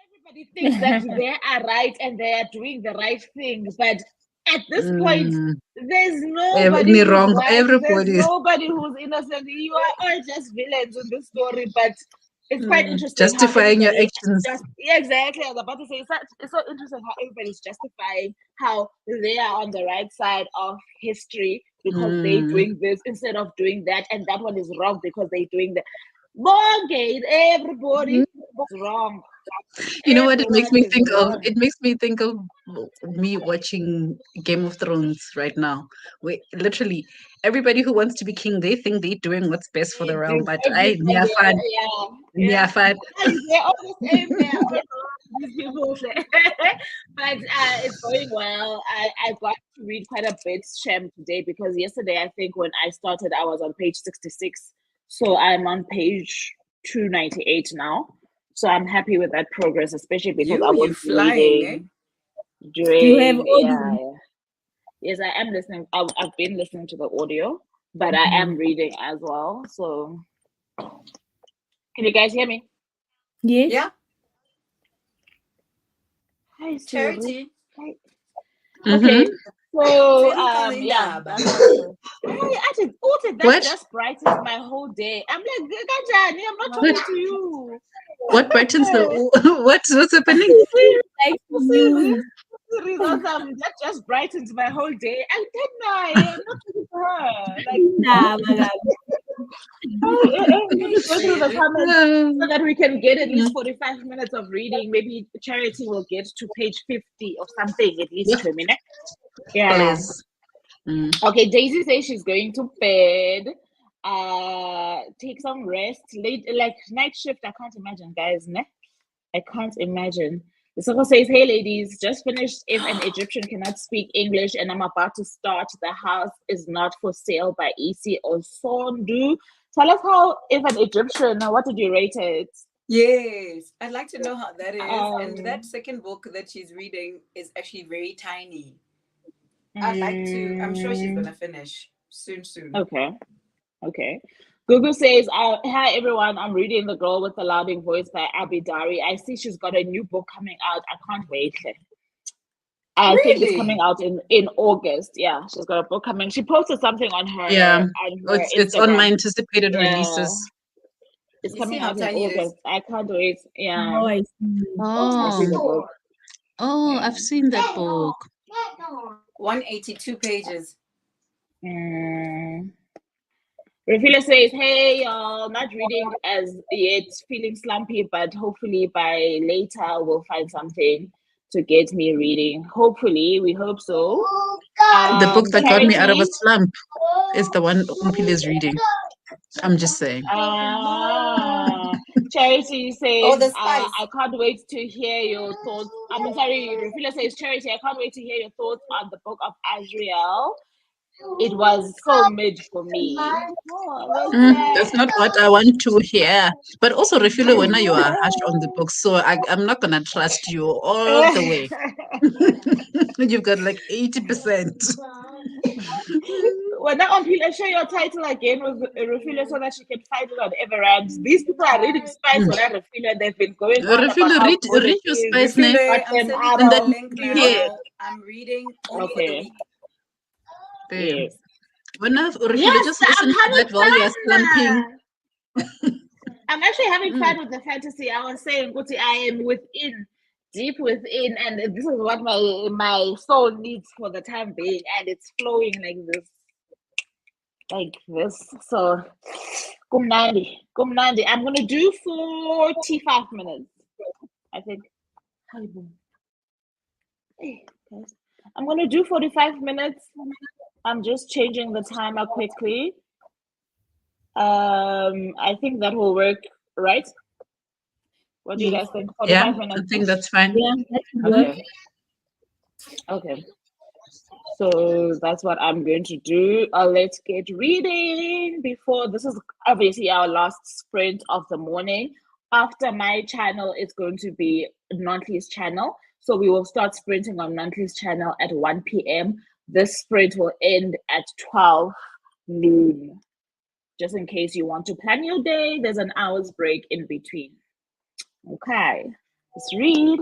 [SPEAKER 2] everybody thinks that they are right and they are doing the right thing. But at this point,
[SPEAKER 5] Mm,
[SPEAKER 2] there's nobody who's
[SPEAKER 5] wrong.
[SPEAKER 2] right. There's
[SPEAKER 5] Everybody.
[SPEAKER 2] nobody who's innocent. You are all just villains in this story. But it's quite interesting how
[SPEAKER 5] Justifying your
[SPEAKER 2] everybody
[SPEAKER 5] actions.
[SPEAKER 2] yeah, exactly. I was about to say it's so interesting how everybody's justifying how they are on the right side of history because they're doing this instead of doing that, and that one is wrong because they're doing that. Okay, everybody is wrong.
[SPEAKER 5] You know what it makes me
[SPEAKER 2] Everyone is
[SPEAKER 5] think of?
[SPEAKER 2] wrong.
[SPEAKER 5] It makes me think of me watching Game of Thrones right now. We literally everybody who wants to be king, they think they're doing what's best for the realm. But I, me, I find, me, I find.
[SPEAKER 2] And they're all the same there. These people say. But it's going well. I got to read quite a bit, Shem, today because yesterday I think when I started I was on page 66. So I'm on page 298 now. So I'm happy with that progress, especially because I
[SPEAKER 1] You
[SPEAKER 2] was
[SPEAKER 1] flying, eh?
[SPEAKER 2] reading during
[SPEAKER 3] You have audio.
[SPEAKER 2] Yes, I am listening. I've been listening to the audio, but I am reading as well. So can you guys hear me?
[SPEAKER 3] Yes.
[SPEAKER 1] Yeah.
[SPEAKER 2] Hi,
[SPEAKER 1] Charity.
[SPEAKER 2] Hi.
[SPEAKER 5] Mhm.
[SPEAKER 2] Okay. So
[SPEAKER 1] Twinkle in
[SPEAKER 2] yeah,
[SPEAKER 1] the
[SPEAKER 2] that's
[SPEAKER 1] eye.
[SPEAKER 2] that
[SPEAKER 5] What?
[SPEAKER 2] just brightens my whole day. I'm like, Gajani, I'm not talking to you.
[SPEAKER 5] What brightens the? What's happening?
[SPEAKER 3] Like news.
[SPEAKER 2] That just brightens my whole day. I don't know. I'm not talking to her. Like,
[SPEAKER 3] Nah, my God.
[SPEAKER 2] let me go through the comments so that we can get at least
[SPEAKER 5] Mm.
[SPEAKER 2] 45 minutes of reading. Maybe Charity will get to page 50 or something at least to a minute. Yeah.
[SPEAKER 5] Please.
[SPEAKER 2] Okay, Daisy says she's going to bed. Take some rest. Late like night shift. I can't imagine, guys. Ne? I can't imagine. The circle says, "Hey ladies, just finished. If an Egyptian cannot speak English and I'm about to start, the house is not for sale by EC or Sondu. Tell us how. If an Egyptian, what did you rate it?
[SPEAKER 1] Yes, I'd like to know how that is. And that
[SPEAKER 2] Um,
[SPEAKER 1] second book that she's reading is actually very tiny. I'd like to, I'm sure she's going to finish soon.
[SPEAKER 2] Okay. Google says, hi everyone, I'm reading The Girl with the Louding Voice by Abby Dari. I see she's got a new book coming out. I can't wait. I think it's coming out in August. Yeah, she's got a book coming. She posted something on her
[SPEAKER 5] Yeah. It's on my
[SPEAKER 2] Instagram.
[SPEAKER 5] anticipated
[SPEAKER 2] Yeah.
[SPEAKER 5] releases.
[SPEAKER 2] It's
[SPEAKER 1] You
[SPEAKER 2] coming
[SPEAKER 1] see how
[SPEAKER 2] out in
[SPEAKER 1] tiny it is?
[SPEAKER 2] August. I can't wait. Yeah.
[SPEAKER 3] Oh, I see.
[SPEAKER 2] I'll read the book.
[SPEAKER 5] Oh, I've seen that book.
[SPEAKER 1] 182 pages.
[SPEAKER 2] Refila says, hey, y'all, not reading as yet, feeling slumpy, but hopefully by later we'll find something to get me reading. Hopefully, we hope so.
[SPEAKER 5] The book that got me out of a
[SPEAKER 2] Charity.
[SPEAKER 5] slump is the one Umpil is reading. I'm just saying.
[SPEAKER 2] Charity
[SPEAKER 1] Oh,
[SPEAKER 2] says,
[SPEAKER 1] the spice.
[SPEAKER 2] I can't wait to hear your thoughts. Refila says, Charity, I can't wait to hear your thoughts on the book of Azrael. It was so mid for me.
[SPEAKER 5] That's not what I want to hear. But also, Refilo, when you are harsh on the book, so I'm not gonna trust you all the way. You've got like 80%.
[SPEAKER 2] Well, now share your title again with Refila so that she can find it on Everand. These people are reading Spice on Refila. They've been going on about
[SPEAKER 5] Refilo,
[SPEAKER 2] how good
[SPEAKER 5] read
[SPEAKER 2] it
[SPEAKER 5] your
[SPEAKER 2] is.
[SPEAKER 5] spice name.
[SPEAKER 1] I'm sending you
[SPEAKER 5] And
[SPEAKER 1] the
[SPEAKER 5] then
[SPEAKER 1] link
[SPEAKER 5] here.
[SPEAKER 1] now. I'm reading only for the week.
[SPEAKER 2] Yes.
[SPEAKER 5] When Refilo,
[SPEAKER 2] Yes,
[SPEAKER 5] just listen to that while you are slumping.
[SPEAKER 2] I'm actually having fun with the fantasy. I was saying, Guti, I am within, deep within, and this is what my soul needs for the time being, and it's flowing like this. So, Kumnandi. I'm gonna do 45 minutes. I think. I'm gonna do 45 minutes. I'm just changing the timer quickly. I think that will work, right? What do you guys think? 45 minutes.
[SPEAKER 5] I think that's fine.
[SPEAKER 3] Yeah,
[SPEAKER 2] Okay. So that's what I'm going to do. Let's get reading before this is obviously our last sprint of the morning. After my channel, it's going to be Nonhly's channel. So we will start sprinting on Nonhly's channel at 1 p.m. This sprint will end at 12 noon. Just in case you want to plan your day, there's an hour's break in between. Okay, let's read.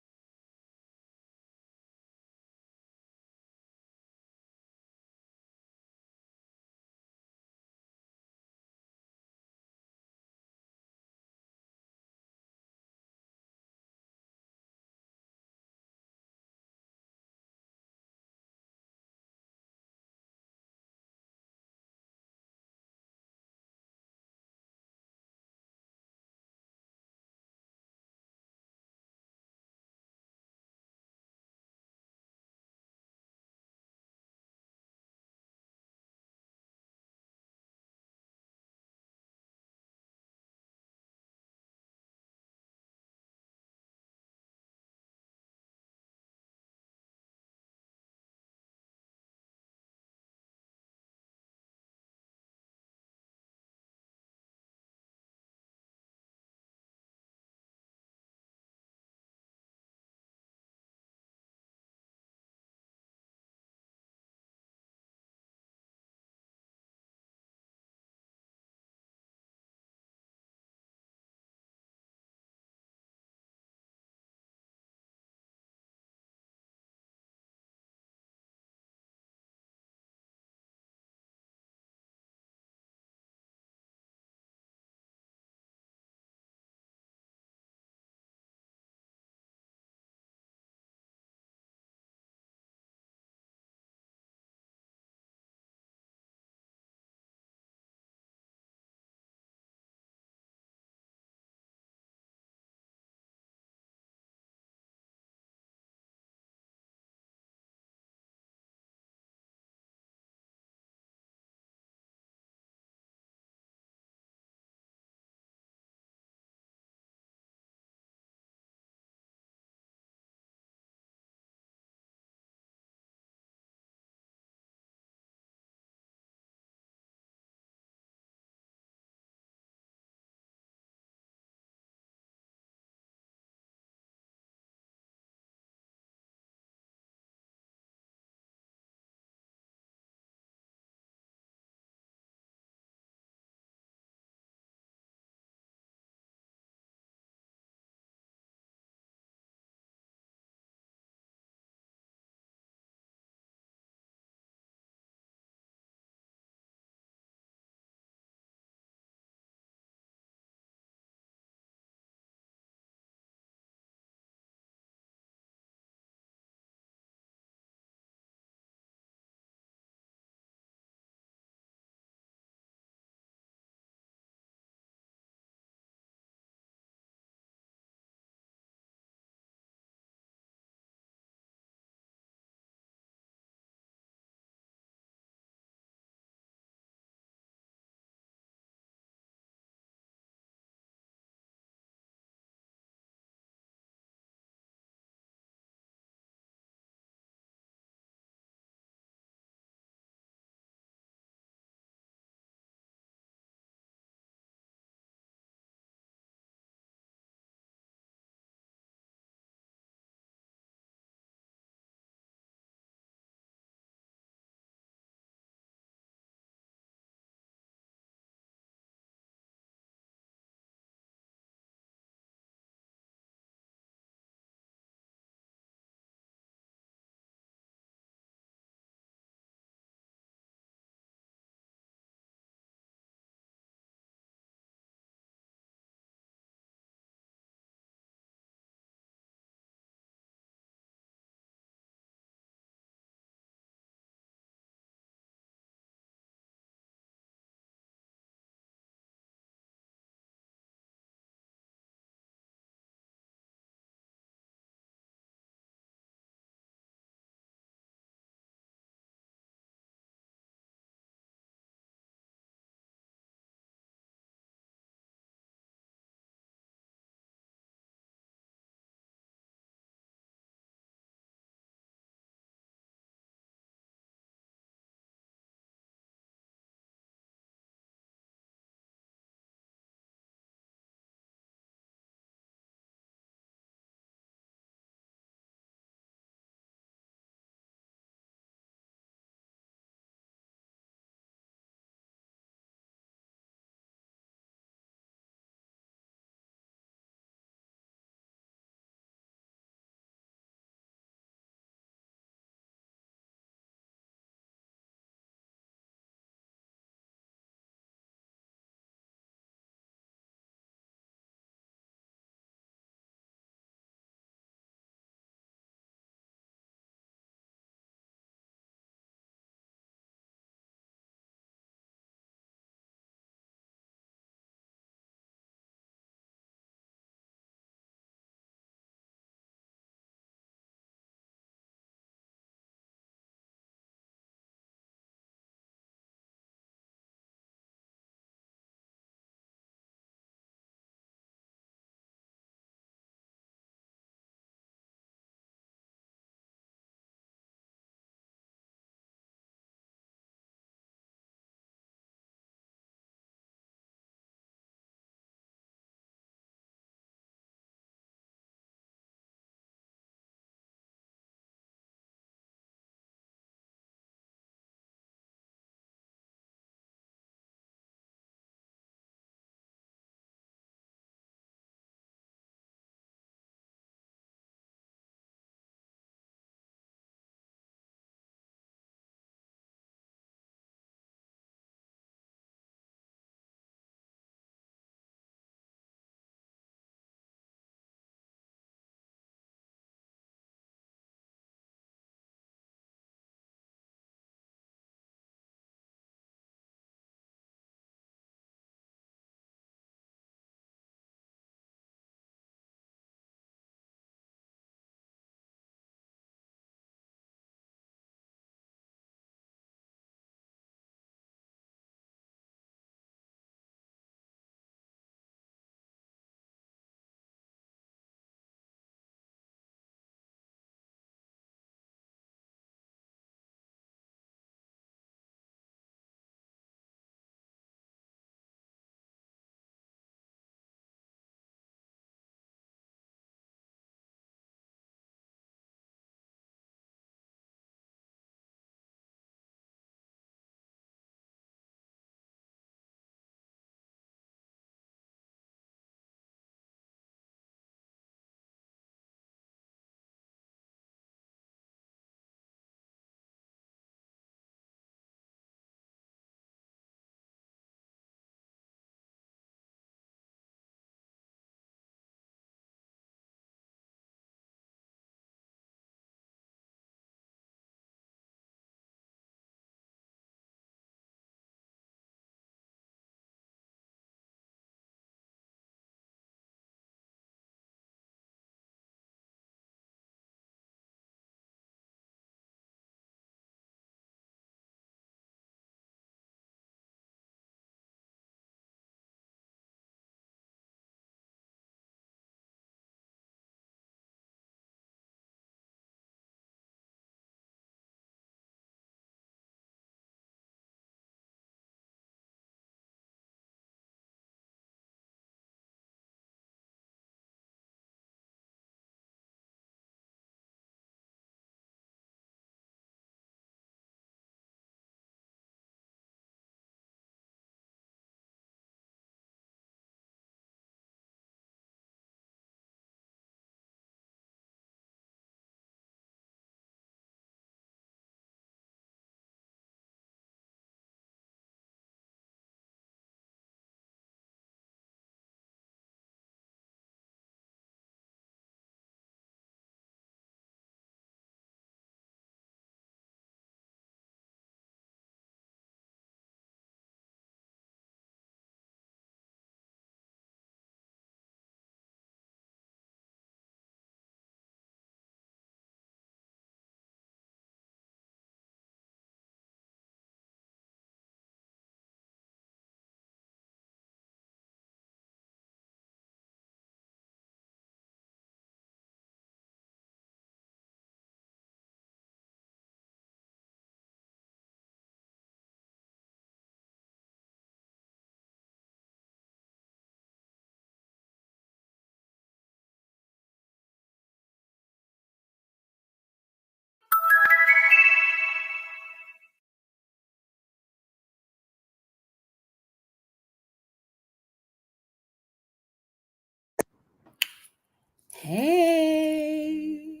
[SPEAKER 4] Hey.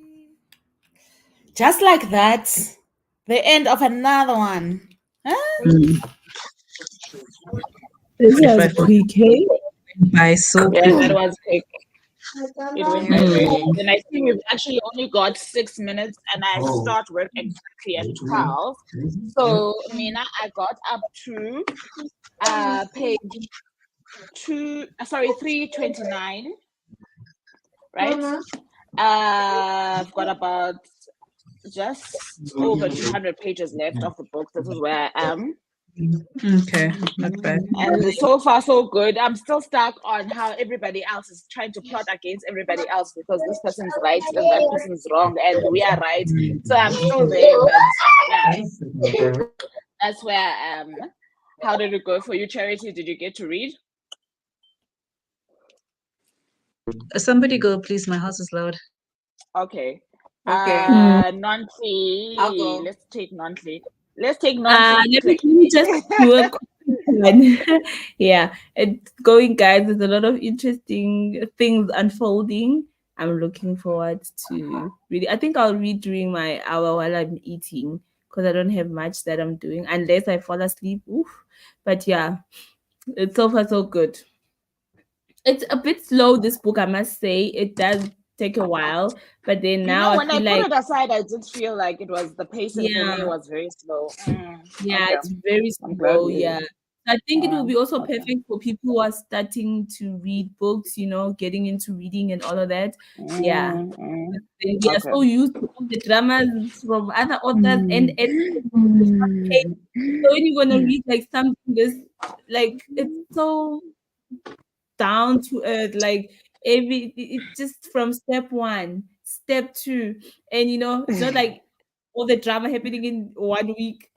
[SPEAKER 4] Just like that, the end of another one. Huh?
[SPEAKER 3] This was
[SPEAKER 5] 45
[SPEAKER 3] quick, hey?
[SPEAKER 5] by so
[SPEAKER 2] Yeah,
[SPEAKER 5] quickly.
[SPEAKER 2] that was quick. It went by very quick. And I think we've actually only got 6 minutes, and I start work exactly at 12. So, Mina, I got up to page 329, right? I've got about just over 200 pages left of the book. This is where I am.
[SPEAKER 5] Okay, not bad.
[SPEAKER 2] And so far, so good. I'm still stuck on how everybody else is trying to plot against everybody else because this person's right and that person's wrong, and we are right. So I'm still there, but yeah, that's where I am. How did it go for you, Charity? Did you get to read?
[SPEAKER 5] Somebody go, please. My house is loud.
[SPEAKER 2] Okay.
[SPEAKER 1] Okay.
[SPEAKER 2] Nonhly.
[SPEAKER 1] I'll go.
[SPEAKER 2] Let's take Nonhly. Let's take Nonhly.
[SPEAKER 3] Let me just do a quick one. Yeah, it's going, guys. There's a lot of interesting things unfolding. I'm looking forward to reading. I think I'll read during my hour while I'm eating because I don't have much that I'm doing unless I fall asleep. Oof. But yeah, it's so far so good. It's a bit slow, this book, I must say. It does take a while, but then now
[SPEAKER 2] when
[SPEAKER 3] I
[SPEAKER 2] I
[SPEAKER 3] feel
[SPEAKER 2] put
[SPEAKER 3] like
[SPEAKER 2] it aside, I did feel like it was the pacing for me was very slow.
[SPEAKER 3] yeah,
[SPEAKER 2] Okay.
[SPEAKER 3] it's very
[SPEAKER 2] I'm glad
[SPEAKER 3] slow.
[SPEAKER 2] we-
[SPEAKER 3] Yeah. I think it will be also
[SPEAKER 2] okay.
[SPEAKER 3] perfect for people who are starting to read books, getting into reading and all of that. Yeah. We are
[SPEAKER 2] Okay.
[SPEAKER 3] so used to all the dramas from other authors and it's not paid. So when you're gonna read like something this like it's so down to earth, like it's just from step one, step two, and it's not like all the drama happening in 1 week.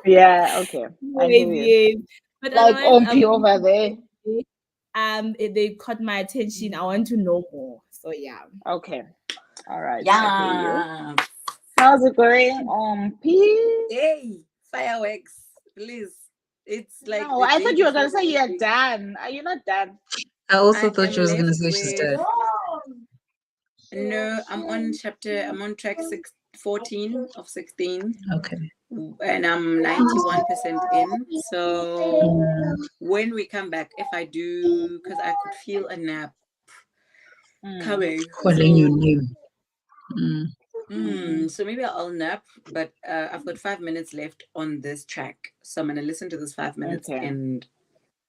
[SPEAKER 2] Yeah, okay. I hear you.
[SPEAKER 3] Yes. But
[SPEAKER 2] Like
[SPEAKER 3] otherwise,
[SPEAKER 2] Ompi over there.
[SPEAKER 3] They caught my attention. I want to know more. So yeah.
[SPEAKER 2] Okay. All right. I hear you.
[SPEAKER 1] Yeah.
[SPEAKER 2] How's it going, Ompi?
[SPEAKER 1] Hey, fireworks, please. It's like
[SPEAKER 2] No,
[SPEAKER 1] the
[SPEAKER 2] I
[SPEAKER 1] day
[SPEAKER 2] thought you were gonna
[SPEAKER 1] before
[SPEAKER 2] say
[SPEAKER 1] the
[SPEAKER 2] you're
[SPEAKER 1] wedding.
[SPEAKER 2] done. Are you not done?
[SPEAKER 5] I also
[SPEAKER 1] I
[SPEAKER 5] thought
[SPEAKER 1] am
[SPEAKER 5] she was going to
[SPEAKER 1] left
[SPEAKER 5] say she's
[SPEAKER 1] with
[SPEAKER 5] dead.
[SPEAKER 1] no. I'm on track 14 of 16.
[SPEAKER 5] Okay.
[SPEAKER 1] And I'm 91% in. So when we come back, if I do, because I could feel a nap coming.
[SPEAKER 5] Calling your name.
[SPEAKER 1] So maybe I'll nap, but I've got 5 minutes left on this track. So I'm going to listen to this 5 minutes and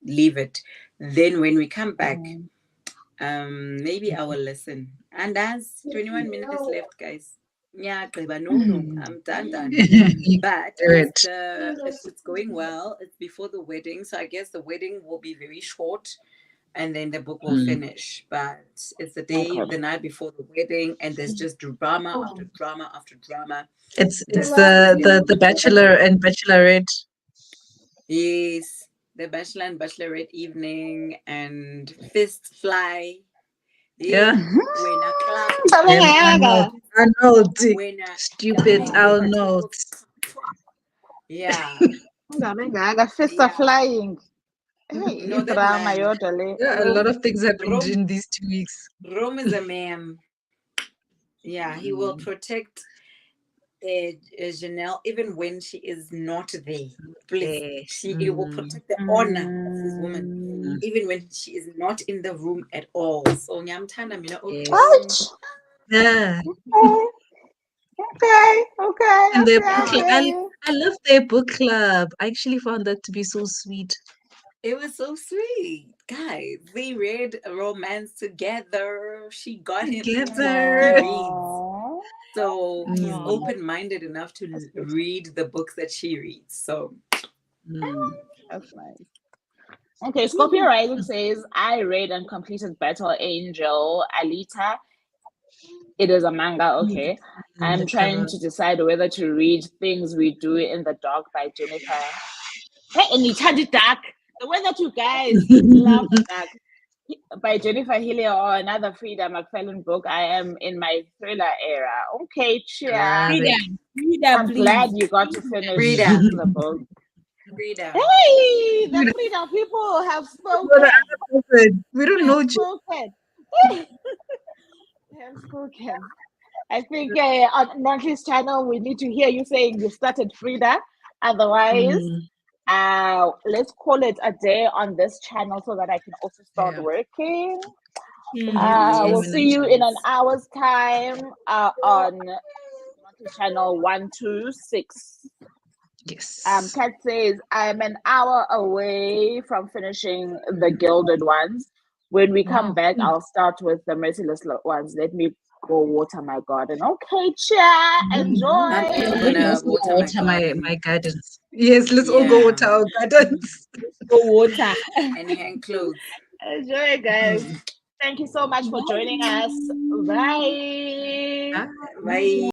[SPEAKER 1] leave it. Then when we come back, maybe I will listen. And that's 21 minutes left, guys. Yeah, I'm done. But it's going well. It's before the wedding, so I guess the wedding will be very short, and then the book will finish. But it's the day, the night before the wedding, and there's just drama after drama after drama.
[SPEAKER 5] It's the Bachelor and Bachelorette.
[SPEAKER 1] Yes, the Bachelor and Bachelorette evening and fist fly.
[SPEAKER 5] Yeah.
[SPEAKER 1] When I clap,
[SPEAKER 5] Arnold.
[SPEAKER 1] when I
[SPEAKER 5] Stupid Arnold.
[SPEAKER 2] Yeah. Fists are flying. Hey,
[SPEAKER 1] No, that
[SPEAKER 2] drama,
[SPEAKER 1] man.
[SPEAKER 5] Yeah, a lot of things happened in these 2 weeks.
[SPEAKER 1] Rome is a man. Yeah, he will protect Janelle even when she is not there. Please, he will protect the honor of this woman even when she is not in the room at all. So Nyamtana,
[SPEAKER 5] Yeah.
[SPEAKER 2] Okay.
[SPEAKER 5] And their book club, I love their book club. I actually found that to be so sweet.
[SPEAKER 1] It was so sweet, guys. They read a romance together. She got him
[SPEAKER 5] Together.
[SPEAKER 1] he reads. So he's open-minded enough to read the books that she reads. So
[SPEAKER 2] That's nice. Okay, Scorpio Rising says, I read and completed Battle Angel Alita. It is a manga, okay. I'm trying to decide whether to read Things We Do in the Dark by Jennifer. Hey, and you turned it dark. The way that you guys love dark by Jennifer Healy or another Frida McFarlane book. I am in my thriller era. Okay, cheer. I'm
[SPEAKER 3] please.
[SPEAKER 2] glad you got to finish the book.
[SPEAKER 1] Frida.
[SPEAKER 2] Hey, the Frida people have spoken.
[SPEAKER 5] We don't know.
[SPEAKER 2] Spoken. have spoken. I think on Nonhly's channel, we need to hear you saying you started Frida. Otherwise, let's call it a day on this channel so that I can also start working. We'll see you in an hour's time on Nonhly channel 126.
[SPEAKER 5] Yes.
[SPEAKER 2] Kat says, I'm an hour away from finishing the gilded ones. When we come back, I'll start with the merciless ones. Let me go water my garden. Okay, Chia, enjoy.
[SPEAKER 1] I'm gonna water
[SPEAKER 5] my gardens. Yes, let's all go water our gardens.
[SPEAKER 3] Go water.
[SPEAKER 1] And hang clothes.
[SPEAKER 2] Enjoy, guys. Thank you so much for joining us. Bye.
[SPEAKER 1] Bye.